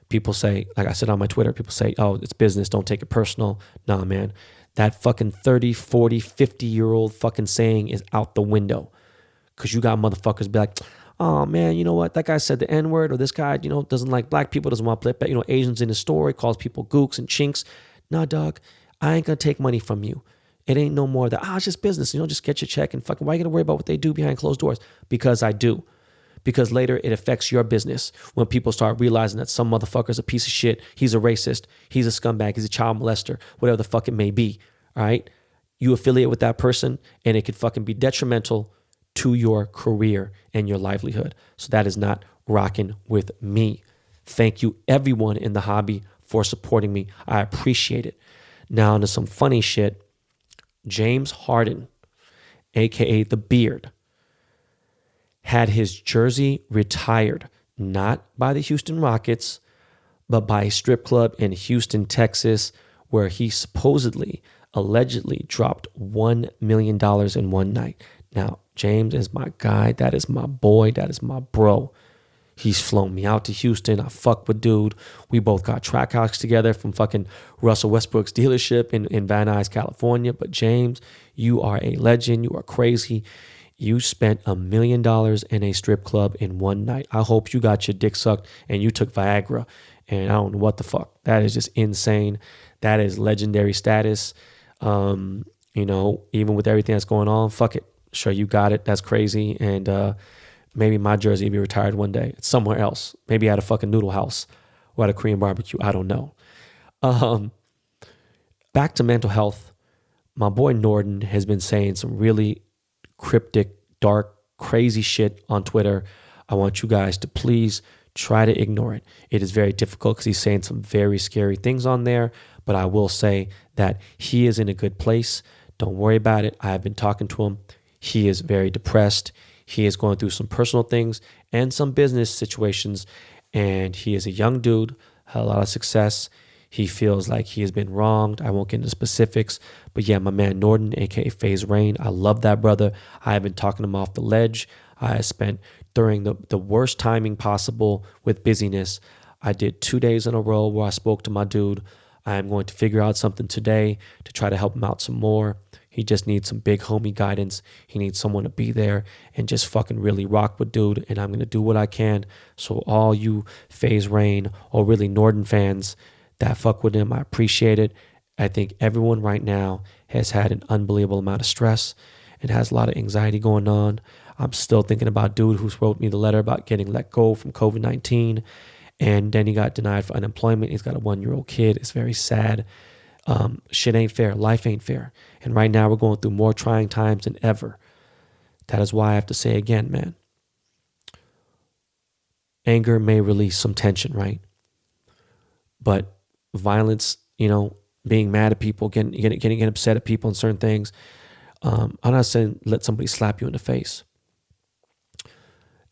People say, like I said on my Twitter, people say, oh, it's business, don't take it personal. Nah, man. That fucking 30, 40, 50-year-old fucking saying is out the window. Because you got motherfuckers be like, oh, man, you know what? That guy said the N-word, or this guy, doesn't like black people, doesn't want to play, Asians in his store, he calls people gooks and chinks. Nah, dog, I ain't going to take money from you. It ain't no more that, it's just business. Just get your check and fucking, why you going to worry about what they do behind closed doors? Because I do. Because later it affects your business when people start realizing that some motherfucker's a piece of shit, he's a racist, he's a scumbag, he's a child molester, whatever the fuck it may be, all right? You affiliate with that person and it could fucking be detrimental to your career and your livelihood. So that is not rocking with me. Thank you everyone in the hobby for supporting me. I appreciate it. Now into some funny shit. James Harden, aka The Beard, had his jersey retired, not by the Houston Rockets, but by a strip club in Houston, Texas, where he supposedly, allegedly dropped $1 million in one night. Now, James is my guy. That is my boy. That is my bro. He's flown me out to Houston. I fuck with dude. We both got track houses together from fucking Russell Westbrook's dealership in Van Nuys, California. But James, you are a legend. You are crazy. You spent $1 million in a strip club in one night. I hope you got your dick sucked and you took Viagra. And I don't know what the fuck. That is just insane. That is legendary status. Even with everything that's going on, fuck it. Sure, you got it. That's crazy. And maybe my jersey will be retired one day. It's somewhere else. Maybe at a fucking noodle house or at a Korean barbecue. I don't know. Back to mental health. My boy Nordan has been saying some really cryptic, dark, crazy shit on Twitter. I want you guys to please try to ignore it. It is very difficult because he's saying some very scary things on there, but I will say that he is in a good place. Don't worry about it. I have been talking to him. He is very depressed. He is going through some personal things and some business situations, and he is a young dude, had a lot of success. He feels like he has been wronged. I won't get into specifics, but yeah, my man Nordan, aka FaZe Rain, I love that brother. I have been talking him off the ledge. I spent during the worst timing possible with busyness. I did 2 days in a row where I spoke to my dude. I am going to figure out something today to try to help him out some more. He just needs some big homie guidance. He needs someone to be there and just fucking really rock with dude. And I'm going to do what I can. So all you FaZe Rain or really Nordan fans that fuck with him, I appreciate it. I think everyone right now has had an unbelievable amount of stress and has a lot of anxiety going on. I'm still thinking about dude who wrote me the letter about getting let go from COVID-19. And then he got denied for unemployment. He's got a 1-year-old kid. It's very sad. Shit ain't fair. Life ain't fair. And right now we're going through more trying times than ever. That is why I have to say again, man, anger may release some tension, right? But violence, being mad at people, getting upset at people and certain things. I'm not saying let somebody slap you in the face.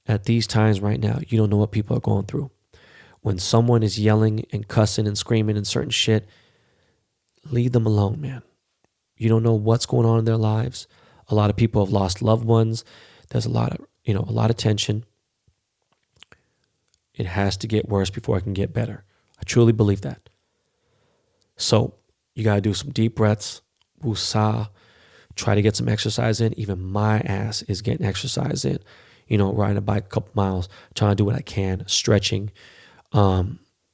At these times right now, you don't know what people are going through. When someone is yelling and cussing and screaming and certain shit, leave them alone, man. You don't know what's going on in their lives. A lot of people have lost loved ones. There's a lot of tension. It has to get worse before it can get better. I truly believe that. So you got to do some deep breaths, woosah, try to get some exercise in. Even my ass is getting exercise in. Riding a bike a couple miles, trying to do what I can, stretching.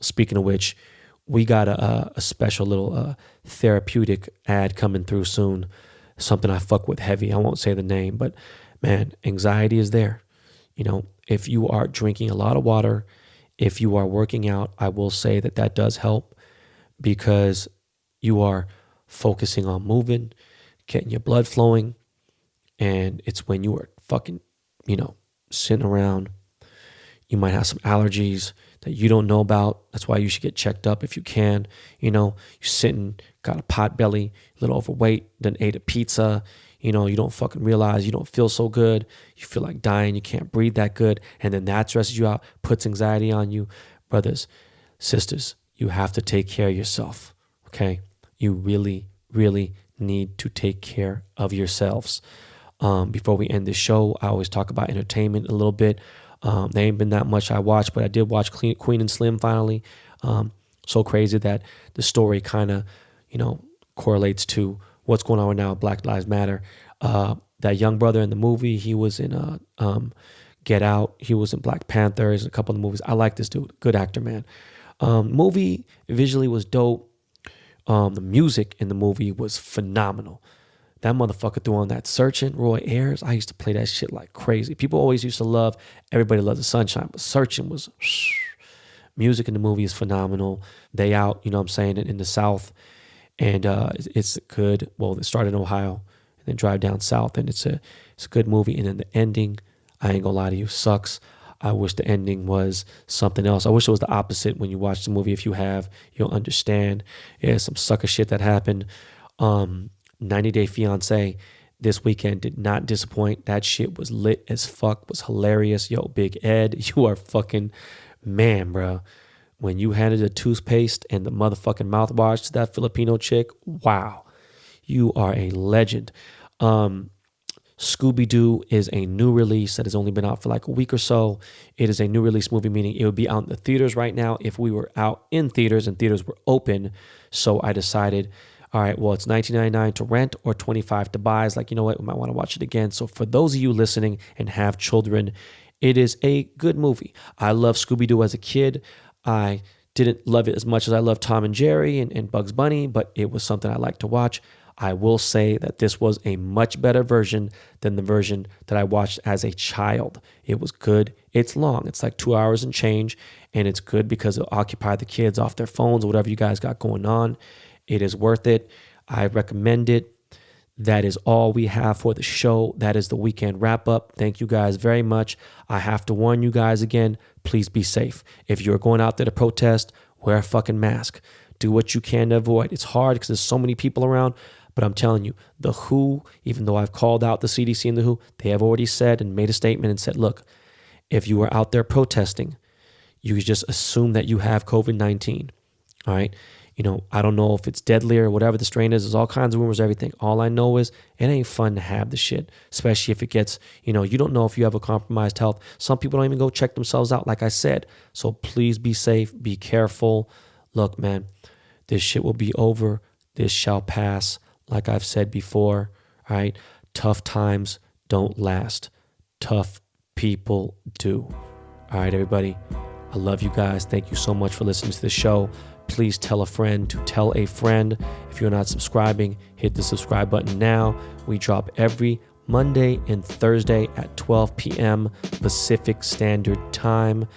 Speaking of which, we got a special little therapeutic ad coming through soon. Something I fuck with heavy. I won't say the name, but man, anxiety is there. If you are drinking a lot of water, if you are working out, I will say that does help because you are focusing on moving, getting your blood flowing. And it's when you are fucking, sitting around, you might have some allergies that you don't know about. That's why you should get checked up if you can. You're sitting, got a pot belly, a little overweight, then ate a pizza. You don't fucking realize you don't feel so good. You feel like dying. You can't breathe that good. And then that stresses you out, puts anxiety on you. Brothers, sisters, you have to take care of yourself, okay? You really, really need to take care of yourselves. Before we end this show, I always talk about entertainment a little bit. There ain't been that much I watched, but I did watch Queen and Slim finally. So crazy that the story kind of, correlates to what's going on right now with Black Lives Matter. That young brother in the movie, he was in Get Out. He was in Black Panthers, a couple of the movies. I like this dude. Good actor, man. Movie visually was dope. The music in the movie was phenomenal. That motherfucker threw on that Searching, Roy Ayers. I used to play that shit like crazy. People always used to love, everybody loves the Sunshine, but Searching was, music in the movie is phenomenal. They Out, you know what I'm saying, in the South. And it's good. Well, it started in Ohio and then drive down south. And it's a good movie. And then the ending, I ain't gonna lie to you, sucks. I wish the ending was something else. I wish it was the opposite. When you watch the movie, if you have, you'll understand. Yeah, some sucker shit that happened. 90 Day Fiance this weekend did not disappoint. That shit was lit as fuck, was hilarious. Yo, Big Ed, you are fucking, man, bro. When you handed the toothpaste and the motherfucking mouthwash to that Filipino chick, wow, you are a legend. Scooby-Doo is a new release that has only been out for like a week or so. It is a new release movie, meaning it would be out in the theaters right now if we were out in theaters and theaters were open. So I decided, all right, well, it's $19.99 to rent or $25 to buy. It's like, you know what, we might want to watch it again. So for those of you listening and have children, it is a good movie. I love Scooby-Doo as a kid. I didn't love it as much as I love Tom and Jerry and Bugs Bunny, but it was something I liked to watch. I will say that this was a much better version than the version that I watched as a child. It was good. It's long. It's like 2 hours and change, and it's good because it'll occupy the kids off their phones or whatever you guys got going on. It is worth it. I recommend it. That is all we have for the show. That is the weekend wrap up. Thank you guys very much. I have to warn you guys again, please be safe. If you're going out there to protest, wear a fucking mask. Do what you can to avoid. It's hard because there's so many people around, but I'm telling you, the WHO, even though I've called out the CDC and the WHO, they have already said and made a statement and said, look, if you are out there protesting, you just assume that you have COVID-19, all right? I don't know if it's deadly or whatever the strain is. There's all kinds of rumors, everything. All I know is it ain't fun to have the shit, especially if it gets, you don't know if you have a compromised health. Some people don't even go check themselves out, like I said. So please be safe, be careful. Look, man, this shit will be over. This shall pass, like I've said before, all right? Tough times don't last. Tough people do. All right, everybody. I love you guys. Thank you so much for listening to the show. Please tell a friend to tell a friend. If you're not subscribing, hit the subscribe button now. We drop every Monday and Thursday at 12 p.m. Pacific Standard Time.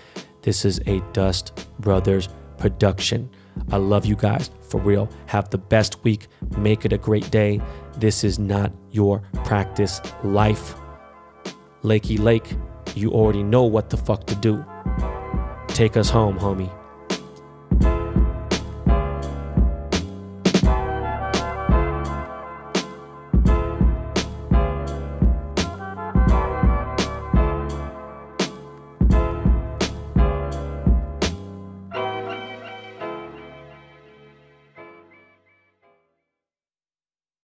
This is a Dust Brothers production. I love you guys, for real. Have the best week. Make it a great day. This is not your practice life. Lakey Lake, you already know what the fuck to do. Take us home, homie.